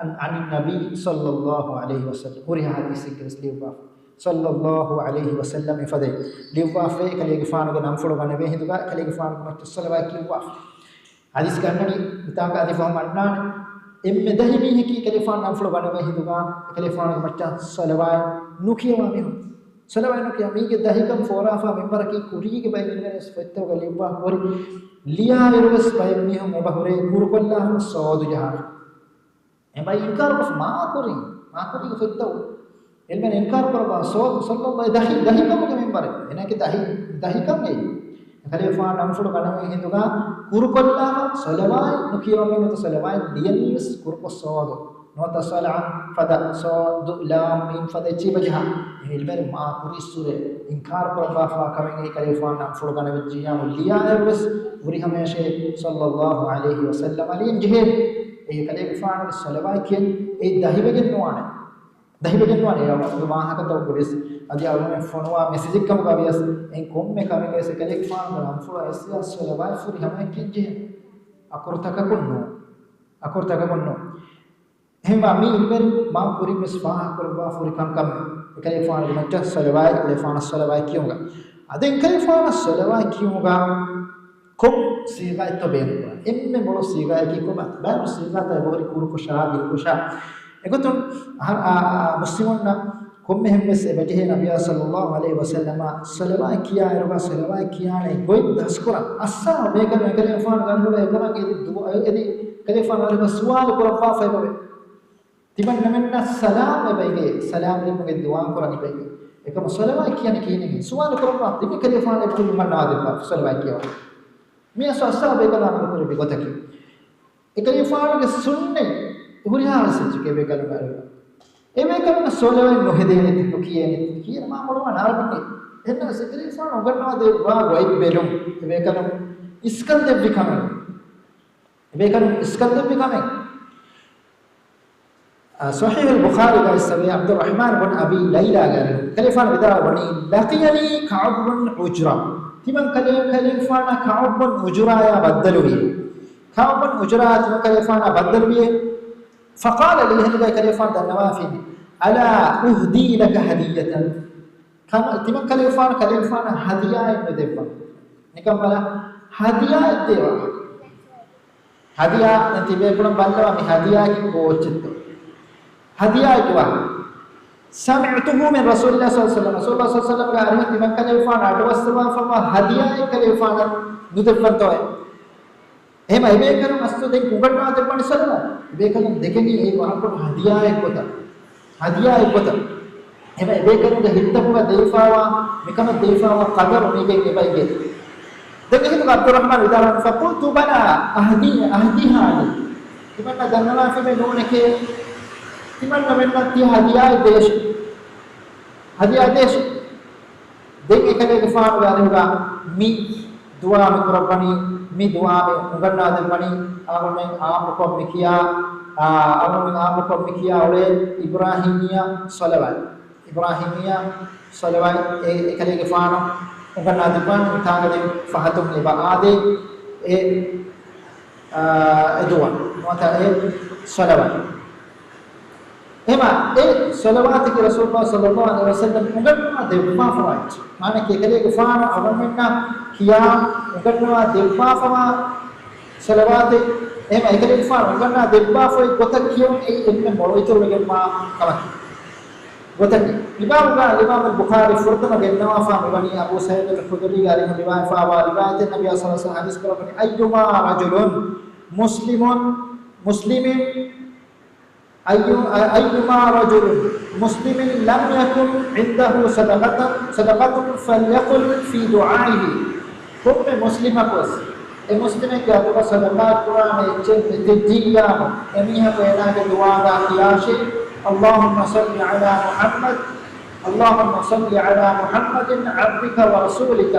عن النبي صلى الله عليه وسلم وري حديث كريس ليوا صلى الله عليه وسلم فدي ليوا في كلي غفان نام فلو غنه به هندو كلي غفان مت صلوا كيوا حديث كانني بتاعك ادي فهم انان ام دهمي هكي كلي فان نام فلو غنه به هندو كلي فان مت صلوا نوكيوا ميو صلوا نوكيا ميගේ දහිකම් ෆෝරාෆා මෙම්බරකී කුරීගේ බයි මිනස් ෆෙත්තෝ ගලිවා වරි ලියා ඉරවස් බයි මිහු මොබහරේ කුරු කොල්ලා සෝදු ජහා එමයි ඉන්කාර මාකුරි ෆෙත්තෝ එල්මෙන් ඉන්කාර කරවා සල්ලල්ලාහු දහිකම්ගේ මෙම්බර එනකේ දහිකම් නේ khalifa namfulu kaname hinduga kurukolla salawai nukiyome meta salawai diyanis kurko sodo nota salam fada sod lam mim fada chibajha ilmer ma kuri sure inkar korwa fa kamenge khalifa namfulu kaname jiya liya erbes uri hameshe sallallahu alaihi wasallam alin jihad e khalifa salawai ken e dahibegen nuane ya wahaka to kuris adi awme fonwa message kam kavias en komme kamenge se khalifa namfulu asya salawai furi hame kinje akortaka konno hemba mi ilmer ma puri misbah korwa furi kam khalifa macca salawai khalifa salawai kiyunga aden khalifa salawai kiyunga kom siga to ben emme bolo siga ki ko ba siga ta bori kuru ko sharabi ko sha egoton muslimonna komme hemmes ebaje nabiya sallallahu alaihi wasallam salawai kiya erba salawai kiya ne goi daskura assa meka khalifa ganula ekama edi khalifa erba sual korwa fa ebe tiban namenna salam ebege salam limuge du'a korani bege ekama salawai kiyane kiyene sual korwa tibi khalifa ne kullu manna adba salawai kiya me asasa be kala amar kore be gotaki ekali faano ke sunne huriha asich ke be kala mara eme kala solawai no hedene to kiyene kiyena ma molwa narabne enna sekali faano ganna de wa wai belum be kala iskande bikame صحيح البخاري قال السبي عبد الرحمن بن ابي ليلى قال كلفان بدر بني لقيني كعب بن عجرة تمن كلفان كعب بن عجرة يا بدلوي كعب بن عجرة تمن كلفان بدلوي فقال لي هذا كلفان النوافل الا اهدي لك هديه كما تمن كلفان هديه ندفع نكم بلا هديه ديوا هديه انت بيكون بالله من هديه كي بوچت هديه جوا سمعته من رسول الله صلى الله عليه وسلم. رسول الله صلى الله عليه وسلم قال أرهن مكة لفان أدوسوا فما هدية كلفان ندفن توي. එහෙම ඉබේ කරන අස්සෝ දෙක උගන්වා දෙපණ ඉස්සලා ඉබේ කරන දෙකෙනි ඒ වරකට හදියා එක්වත එහෙම ඉබේ කරන හිටපුව දෙයිෆාවා මෙකම දෙයිෆාවා කදර මේකේ ඉබයිගේ දෙක හිතක අබ්දුරහ්මාන් විදාරන් ෆකුල්තු බලා අහදිහා ඉබන්න දන්නවා ෆිමේ නෝනකේ ඉබන්න මෙන්න තිය හදියා දේශ දෙක එකලේ ගෆාන ගානුගා මි දුවා මිකරබනි mi dua me ugarna de mani amun aam ko mikiya ole ibrahimiya salawat e kale ge faano ugarna de pan thagade fahatum ne baade e dua mata e salawat ema e salawat ki rasulullah sallallahu alaihi wasallam ugarna de ma fawaid mane ke kale ge faano amunna kiya ugarna දෙප්පාෆම සලවාතේ එහෙම එකලේ ඉෆාන උගන්නා දෙප්පාෆෝයි කොට කියොන් ඒ එන්න මොළොයිතුරුගෙන් මා කමක් ගොතක ඉබාමුගා ඉමාම් බුඛාරි ෆුර්තම ගෙන්නවා ෆාමවනි අබූ සঈද් අල්-ඛුදරි ගාරිහ රිවායත් ෆාවා රිවායත් නබි සල්ලල්ලාහු අලයිහි වසල්ලම් හදීස් කරපනි අයියුමා රජුලුන් මුස්ලිමින් අයියුමා රජුලුන් මුස්ලිමින් ලම් යකුන් ඉන්දහු සදaqatun ෆල්යකුල් ෆී දුආයිහි කොම්ම මුස්ලිමකස් ඒ මුස්ලිමෙක් යතුක සදකාත් කුරානේ තෙජ්ජියා එමිහ වේනාගේ දුආගා කියාෂේ අල්ලාහුම්ම සල්ලි අලා මුහම්මදින් අබ්දික වරසූලික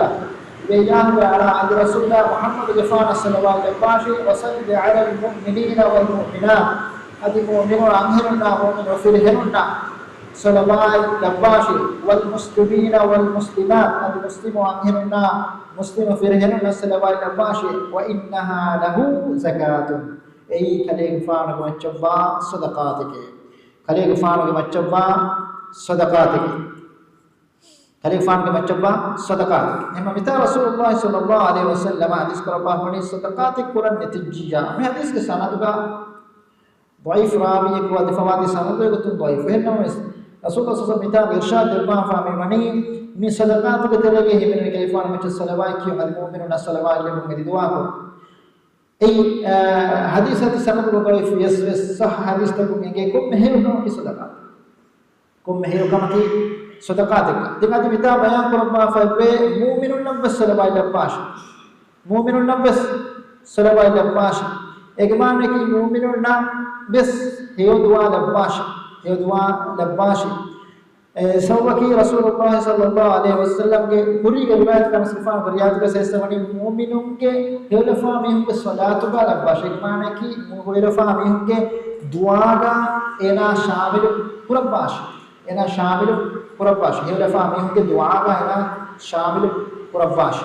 වේයාහු අලා අද රසූලා මුහම්මද් ගෆාන සල්ලල්ලාහු අලයිහි වසල්ලම් අලා මුමිනීන වල් මුමිනාත් අදි මුමිනෝ අන්හිරුනා මුමිනෝ ෆිරහෙනුනා සලවායි ලබ්බාෂි වල් මුස්ලිමීන වල් මුස්ලිමාත් අදි මුස්ලිමෝ අන්හිරුනා මුස්ලිම ෆිරහෙනුනා සලවායි ලබ්බාෂි වඉන්නහා ලහු සකාතුන් ඒ කලේ ගෆානක මච්චබා සදකාතකේ කලේ ගෆානක මච්චබා සදකාතකේ කලේ ගෆානක මච්චබා සදකාත එහම මිතා රසූලුල්ලාහ සල්ලල්ලාහු අලයිහි වසල්ලම හදීස් කරපා වනි සදකාතක කුරන් නතිජියා මේ හදීස් के सनदगा ضعيف راوي को दफवादी सनद को तुम ضعيफ है ना रसूलुल्लाह सल्लल्लाहु अलैहि वसल्लम इरशाद दरबा फामी मनी मी सदकात के तरह ही मैंने कैफान में सलवा की अल मुमिनुना सलवा अलैहि में दुआ को ए हदीस सनद को ضعيफ यस सह हदीस तक में को महर की सदका को महर का की सदकात दिमाग बिता बयान को रब्बा फबे मुमिनुन बस सलवा लबाश मुमिनुन बस सलवा लबाश एक माने की मुमिनुन बस हे दुआ लबाश सवकी रसूलुल्लाह सल्लल्लाहु अलैहि वसल्लम के पूरी रिवायत का मुसलमान फरियाद का सही मुमिनों के हेलफा में उनके सलात का लबाश एक माने की हेलफा में उनके दुआ का एना शामिल पुरबाश हेलफा में उनके दुआ का एना शामिल पुरबाश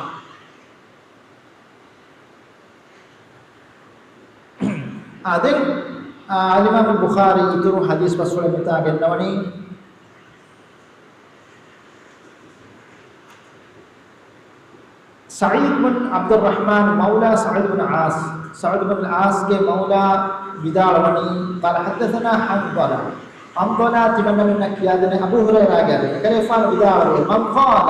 आदे इमाम बुखारी इतरो हदीस पसुल मिता गन्नवनी सईद बिन अब्दुर्रहमान मौला सईद बिन आस के मौला बिदालवनी قال حدثنا حنظله تمنى من كيادنا ابو هريره قال كيفان बिदालवनी من قال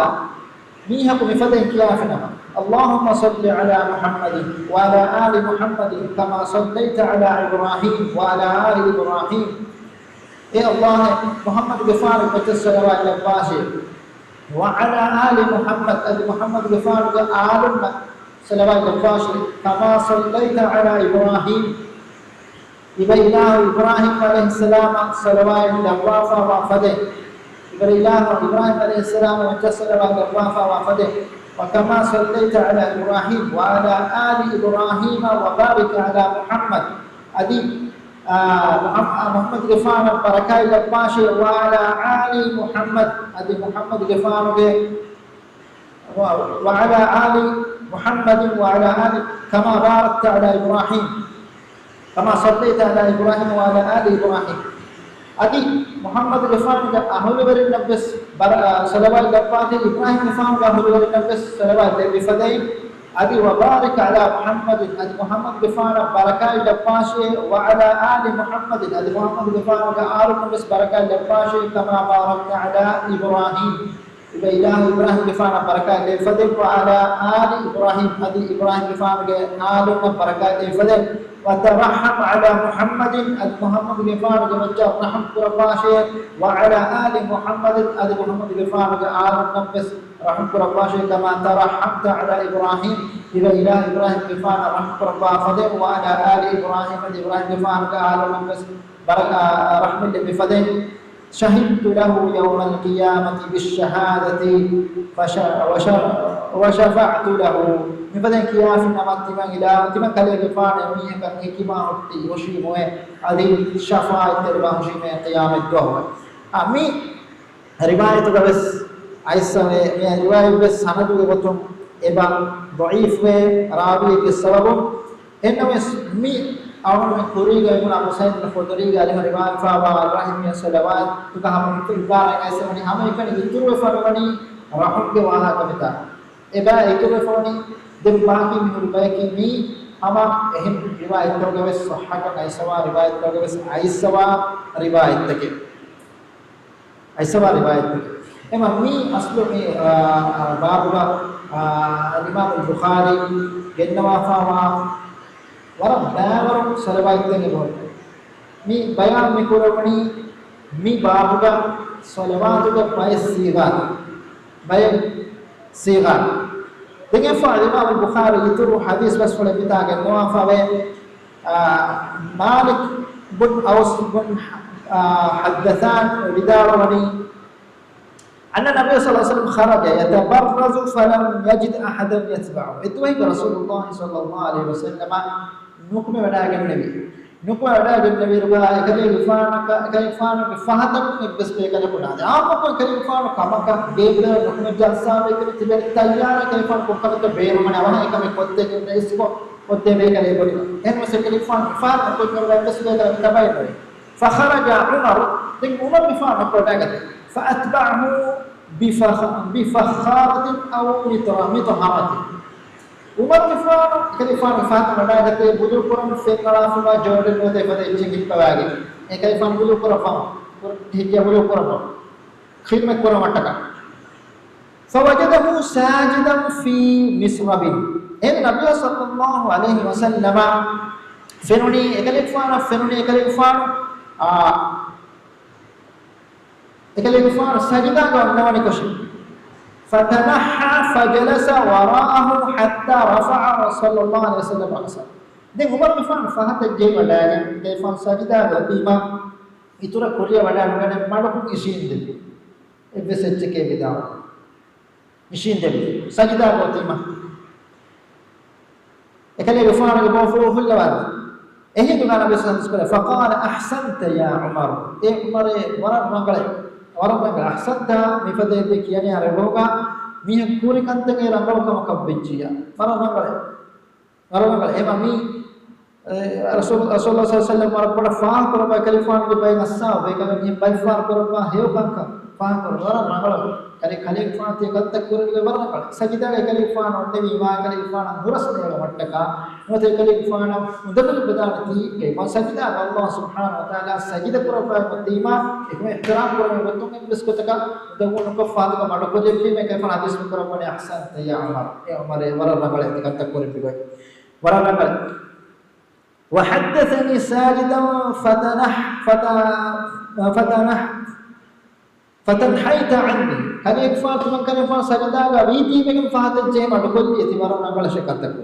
ميحكم فدين كيافنا اللهم صل على محمد وعلى آل محمد كما صليت على إبراهيم وعلى آل إبراهيم إيه الله محمد غفار الصلوات الباشر وعلى آل محمد أبي محمد غفار آل صلوات الباشر كما صليت على إبراهيم إله إبراهيم عليه السلام صلوات الوافا وفده إله إبراهيم عليه السلام صلوات الوافا وفده وكما صليت على إبراهيم وعلى آل إبراهيم وبارك على محمد أدي محمد غفار بركاي لباشي وعلى آل محمد أدي محمد غفار وعلى آل محمد وعلى آل كما باركت على إبراهيم كما صليت على إبراهيم وعلى آل إبراهيم أدي محمد غفار أهل بري نبس صلوات لباشي إبراهيم غفار أهل بري نبس صلوات لبفدين أدي وبارك على محمد أدي محمد بفانا بركة لباشي وعلى آل محمد أدي محمد بفانا كآل بس بركة لباشي كما باركنا على إبراهيم إله إبراهيم بفانا بركة لفضل وعلى آل إبراهيم أدي إبراهيم بفانا آل بركة لفضل وترحم على محمد أدي محمد بفانا جمجة رحم كرباشي وعلى آل محمد أدي محمد بفانا آل بس رحم كرباشي كما ترحمت على إبراهيم إله إبراهيم بفانا رحم كرباشي وعلى آل إبراهيم أدي إبراهيم بفانا آل بس بركة رحم بفضل شهدت له يوم القيامة بالشهادة وشفعت له من بدن كياف نمت من إلى تمن كلي فان ميه كان كيما وشي مو ادي شفاعة تربا وشي من قيام الدوه أمي رواية بس عيسى من رواية بس سند وتم إبا ضعيف راوي السبب إنه مي أول من كوريجا يكون أبو سعيد الخدري قال له رواية فاوا إبراهيم يا سلوات تكهم إبار ऐसे मनी हमें इकन इतुर फरवनी रहम के वाला कविता एबा इतुर फरवनी दिन बाकी मिहुल बाकी मी हमा एहम रिवायत लोगे बस सहाका ऐसवा रिवायत लोगे बस ऐसवा रिवायत तक ऐसवा रिवायत तक एमा मी असलो में बाबुगा इमाम बुखारी गेन्नवा फावा वरम दावरम सलवाइत ने बोल मी बयान में कोरवणी मी बाबुगा सलवात का बाय सीगा देखिए इमाम बुखारी इतरू हदीस बस फले बिता के नवाफा वे मालिक बन औस बन حدثان بداروني أن النبي صلى الله عليه وسلم خرج يتبرز فلم يجد أحدا يتبعه اتوهي رسول الله صلى الله عليه وسلم نقم وداع النبي نقم وداع النبي ربا كلي غفانا فهتم بس بيكله كنا عام کو كلي غفانا كما کا گيبل نقم جلسا بيكله تبه تيار كلي غفانا کو كم بير من اوه كم کوتے کے اسको کوتے بيكله بولي ان سے كلي غفانا کو كم بس بيكله تباي بولي فخرج عمر دين عمر غفانا کو وداع فأتبعه بفخارة أو مطهرة عمر غفانا كلي غفانا فاتم وداع كتے بودو قرن فينگلا فما جوردن ہوتے فدے چنگit پواگے اے كلي غفانا بودو قرن فام ٹھیکیا بودو قرن خدمت قرن مٹکا فوجده ساجدا في مسرب النبي صلى الله عليه وسلم فنوني كلي غفانا فنوني كلي غفانا كلي غفانا سجدا غنواني كوشي فتنحى فجلس وراءه حتى رفع صلى الله عليه وسلم رأسه دين عمر غفانا فهت جي ولاغا غفانا سجدا غديما इतुरा कोरिया वडा नगने माडकु इशिन दे एबेसेच के विदा इशिन दे सजदा गोतिमा एकले गफाना के बोफो फुलवाद एही दुगाना बेसन स्कोला فقال احسنت يا عمر ए उमर वरा रंगले احسنت मिफदे दे कियाने अरे होगा मिह पूरी कंते के रंगल कम कब्बिजिया वरा रंगले ए mummy Rasulullah sallallahu alaihi wasallam pada faham korba kalifan ke bayi nassa bayi kalau ni bayi faham korba heo kanka faham korba orang rangala kali kalifan tiap kata kurang ke barang kali sajida kalifan onde bima kalifan duras ne wattaka note kalifan mudatul badalati ke sajida Allah subhanahu wa taala sajida korba mutima ekme ihtiram korba betul ke bis ko taka dagun ko faham ka mado ko je me kalifan hadis में korba ne ahsan ya Umar ya Umar wara rangala kata korba bayi wara rangala وحدثني ساجدا فتنحيت عني هل يكفى من كان يفعل سجدا غريبي بكم فاتن جيم ادخل يتمر نقل شكرتك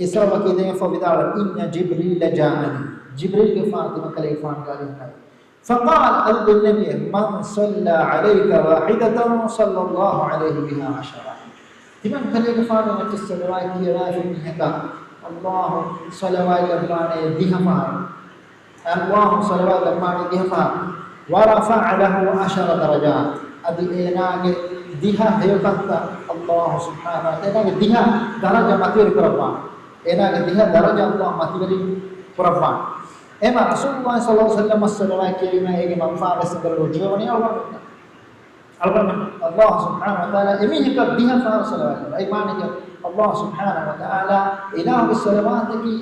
اسرا كده فبدار ان جبريل جاءني جبريل فاطمه كليفان قال فقال النبي من صلى عليك واحده صلى الله عليه بها عشرا تمن كليفان متصلوا كي رافي هكا الله صلوات الله دهما الله صلوات الله دهما ورفع له 10 درجات ادي اناغ دها هيكتا الله سبحانه وتعالى دها درجه ماتير قربان اناغ دها درجه الله ماتير قربان اما رسول الله صلى الله عليه وسلم صلوات كلمه ايه منفعه سبر وجوهني او Allah subhanahu wa ta'ala emi hekak diha fahar salawat ai mane ke Allah subhanahu wa ta'ala ilahu salawat ki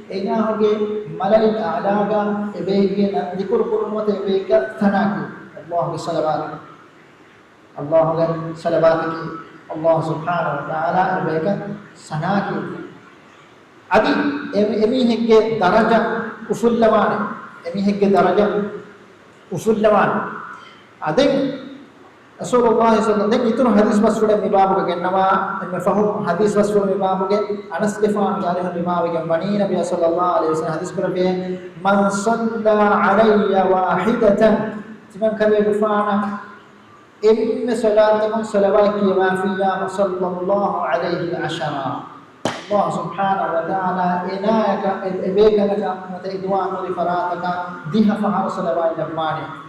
ilahu ge malaika alaga ebege na dikur kurumate ebege thanaki Allah salawat Allah ge salawat ki Allah subhanahu wa ta'ala ebege sanaki adi emi hekke daraja ufullawane emi hekke daraja ufullawane aden Rasulullah sallallahu alaihi wasallam hadis wasfude mibabuge gennawa emme fahu hadis wasfude mibabuge Anas gefan gare mibabuge bani nabiy sallallahu alaihi wasallam hadis kurabe man salla alayya wahidatan timan kale gufana emme salatu salawat ki ma fiya sallallahu alaihi ashara Allah subhanahu wa ta'ala inayaka ebeka laka mutaidwan li farataka diha fa salawat damani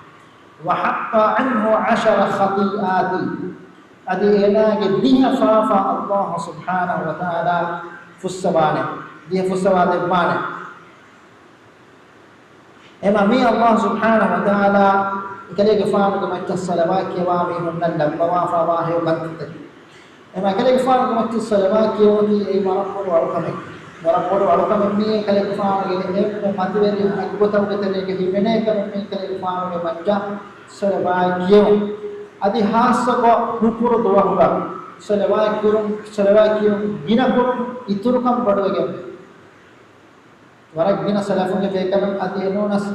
وحق عنه 10 خطيئات ادي انا ديها فافا الله سبحانه وتعالى فسبانه دي فسبانه مانه اما مي الله سبحانه وتعالى كلي غفار كما الصلوات كوامي من لما فواه وبنت اما كلي غفار كما الصلوات كوامي اي مرق ورقم مي كلي غفار ام ماتوري اكبتو كتلي كهيمنه كمي كلي غفار كمجا salawakio adi hasako nupuru doa huga salawakio gina kurum iturukam badwage warak gina salafunge bekam adi enonas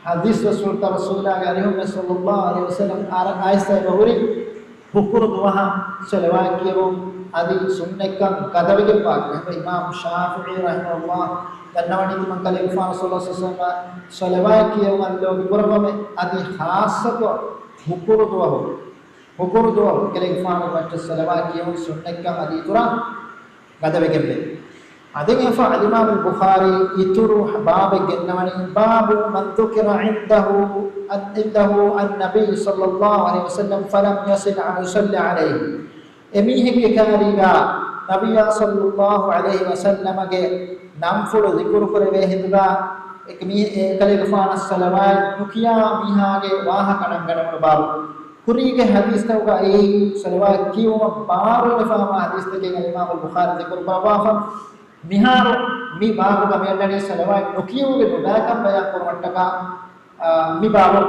hadis rasulullah sallallahu alaihi wasallam arak aisa bahuri bukuru doa salawakio adi sunnekam kadavige pak imam Syafi'i rahimahullah kannawani man kale ifan sallallahu alaihi wasallam salawakio allo bikurame adi hasako bukuru doa kale ifan wat salawakio sunnekam adi tura kadavige be adenge fa imam al-Bukhari ituru babe gennawani babu man dhukira indahu an-nabi sallallahu alaihi wasallam falam yasil an yusalli alaihi emihe ke kariga nabiya sallallahu alaihi wasallam ge nam fulo zikr korwe hinduga ekmi kale gafana salawat nukiya miha ge waha kanam ganam babu kuri ke hadis tauga ei salawat kiuma baru lefama hadis te ke imam al-Bukhari zikr bawa mihar mi babu ga melani salawat nukiyu ge nudakam bayan kurwattaka mi babu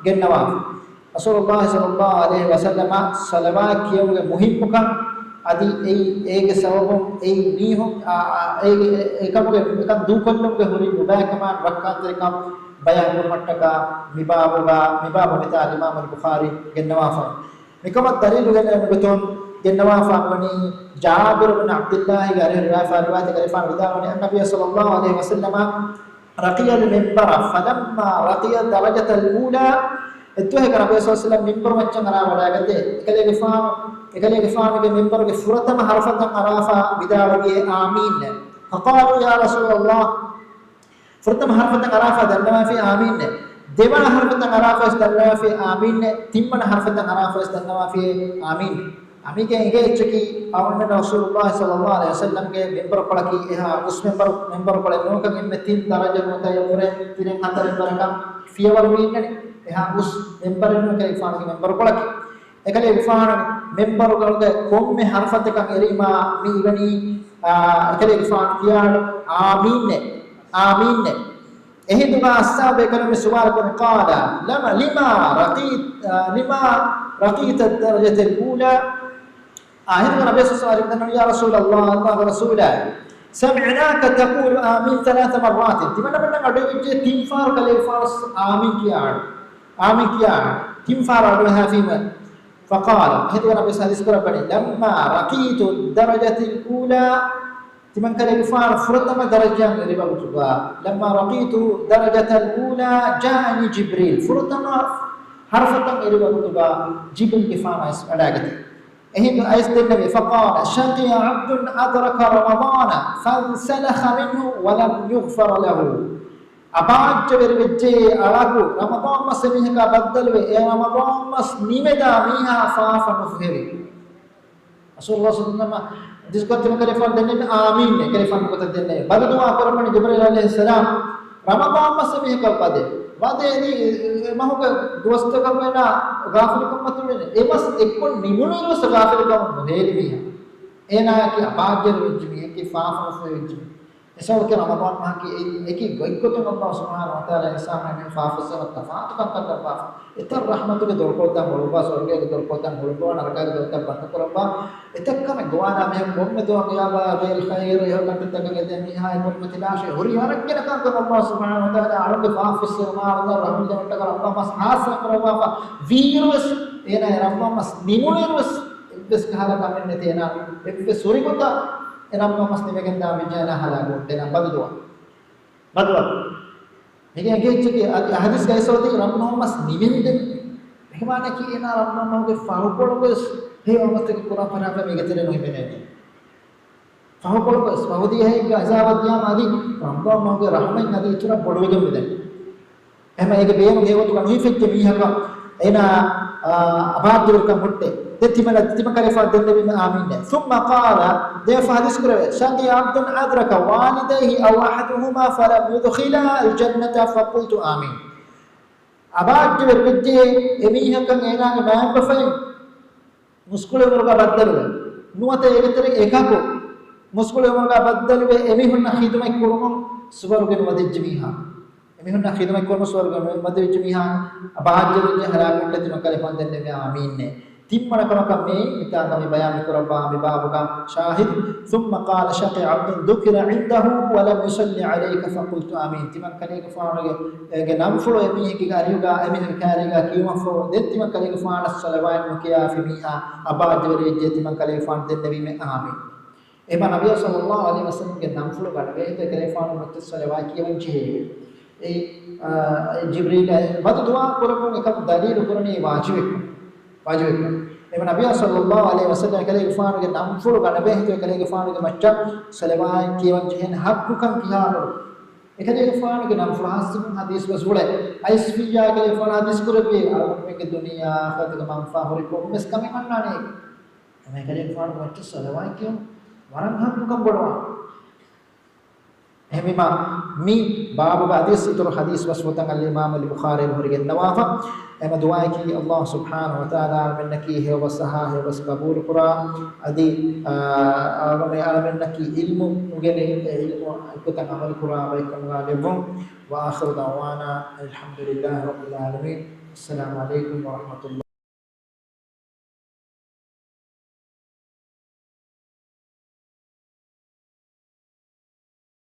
gennawa Rasulullah sallallahu alaihi wasallam salawat kiyoge muhim mukan adi ege sababum ei nihum ekamuge ekam dukolluge huri mubakaman rakkatrikam bayan kurmattaka mibabu mita Imam al-Bukhari gennawafa mikamat dalilu beton gennawafa wani Jabir bin Abdullah gare riwayat garifan ridawani an-nabiy sallallahu alaihi wasallam raqiya al-minbar falamma raqiya darajat al-ula එතුහේ කරබේ සල්ලම් මින්බර් වච්චන් අරා වඩාගත්තේ එකලේ ගෆානගේ මින්බර්ගේ ෆුරතම හර්ෆතන් අරාෆා විදාවගේ ආමීන් فقالوا يا رسول الله ෆුරතම හර්ෆතන් අරාෆා දන්නවා ෆී ආමීන් දෙවන හර්ෆතන් අරාෆා දන්නවා ෆී ආමීන් තිම්මන හර්ෆතන් අරාෆා දන්නවා ෆී ආමීන් අමිගේ ඉගේ එච්චකි අවන්න රසූලුල්ලාහි සල්ලල්ලාහු අලයිහි වසල්ලම්ගේ මින්බර් පළකි එහා උස් මින්බර් පළ නෝකන් ඉන්නේ තින් දරජ මොතය උරේ තිරෙන් හතරෙන් බරකම් ෆියවල් වීන්නේ එහා උස් මෙම්බර් එක ඉෆානගේ මෙම්බර් කොලක එකලේ ඉෆාන මෙම්බර් ගලගේ කොම්මේ හර්ෆත් එකක් එරීමා මේ ඉවනි එකලේ ඉෆාන කියාන ආමීන් එහිදුමා අස්සාබ එකලම සුවාල් කරන قال لما رقيت الدرجه الاولى آخر نبي صلى الله عليه وسلم يا رسول الله ورسوله سمعناك تقول آمين 3 مرات تمنا بنا أدوية تيم فار كله فارس آمين كيا تيم فار أدوها فيما فقال هذا نبي صلى الله عليه وسلم لما رقيت الدرجة الأولى تمن كله فار فرتما درجة ربا بتوبا لما رقيت درجة الأولى جاءني جبريل فرتما حرفتم ربا بتوبا جبريل كفانا أداعته إهين أيست النبي فقال شقي عبد أدرك رمضان فانسلخ منه ولم يغفر له أباج بربجي ألاكو رمضان ما سميه كبدل ويا رمضان ما نيمدا ميها فاف نفهري رسول الله صلى الله عليه وسلم जिसको तुम कलिफान देने में आमीन ने कलिफान को देने बददुआ करमन जिब्रील अलैहि सलाम रमजान में से भी कल पदे वादेनी महोगे दोस्त का मेना गाफिल कम मत लेने एमस एक को निमुने रो सगाफिल कम नोहेली भी है एना की अबाजर विजमी है कि फाफ से विजमी ऐसा हो क्या रमजान माह की एक ही गई को तो अल्लाह सुब्हानहु व तआला इंसान में फाफ से तफात का कर फाफ इतर रहमत के दर कोता मोलबा स्वर्ग के दर कोता मोलबा नरक के दर बंद करबा इतक में गोवाना में मोम तो गया बा बेल खैर यो कंट तक के दे निहा मोम तिलाश हुरी हरक के नका को अल्लाह सुब्हानहु व तआला अरब फाफ से मा अल्लाह रहमत जमट कर अल्लाह मस हास करबा वीरस एना रब्बा मस निमुनेरस इस कहाला का में तेना इस सूरी कोता रब्बा मस निवेगन दा विजयना हाला गोटेना बदवा Ini yang kita hadis guys waktu Rabbuna mas niwindin. Bagaimana ki ina Rabbuna mau ke fahukol bes. Hei amat ke Quran pada apa mereka tidak nuhi meneni. Fahukol bes. Bahudi hai ke azawat dia madi. Rabbuna mau ke rahmat nadi itu na bodoh jam beden. Emang eke beyang dia waktu kan nuhi fikir miha ka. Ina abad dulu kan mutte. Tiba kali fadil nabi amin. Thumma qala dia hadis kira. Syaki abdun adraka walidayhi aw ahaduhuma falam yudkhila al-jannata faqultu amin. Abad dulu bidde emiha kan ena ke maam bafai. Muskule murga badal. Nuate egetere ekako. Muskule murga badal be emihunna khidmai kurumam subargen wadijmiha. Emihunna khidmai kurumam subargen wadijmiha. Abad dulu je halaku tiba kali fadil nabi amin ne. Timmana kama kami kita kami bayan kuraba kami babuka syahid thumma qala syaqi 'abdun dhukira 'indahu wa lam yusalli 'alayka faqultu amin timan kale ke faana ge nam fulo emi ki gariuga emi kare ga kiwa fo det timan kale ke faana salawat mukiya fi miha abad jore je timan kale faana den nabi me amin ema nabiy sallallahu alaihi wasallam ge nam fulo gadwe te kale faana mutte salawat kiya je e jibril bad dua kurabun ekam dalil kurani wajib Ibn Nabi sallallahu alaihi wasallam kale gufanu ke nam fulu gana be to kale gufanu ke macca salawai kiwan jehen hakku kan kiyano ekale gufanu ke nam fulu hasim hadis basule aisfiya kale gufanu hadis kurabi alme ke dunia khat ke manfa hori ko mes kame mannane ame kale gufanu macca salawai kiyo waran hakku kan bodwa ehmima mi babu hadis tur hadis waswatan al imam al bukhari hori ke nawafa Ema doa ki Allah subhanahu wa ta'ala minnaki he wasaha he was kabul qura adi agame minnaki ilmu ugene ilmu ikutan amal qura baikam galibum wa akhiru da'wana alhamdulillahi rabbil alamin assalamu alaikum wa rahmatullahi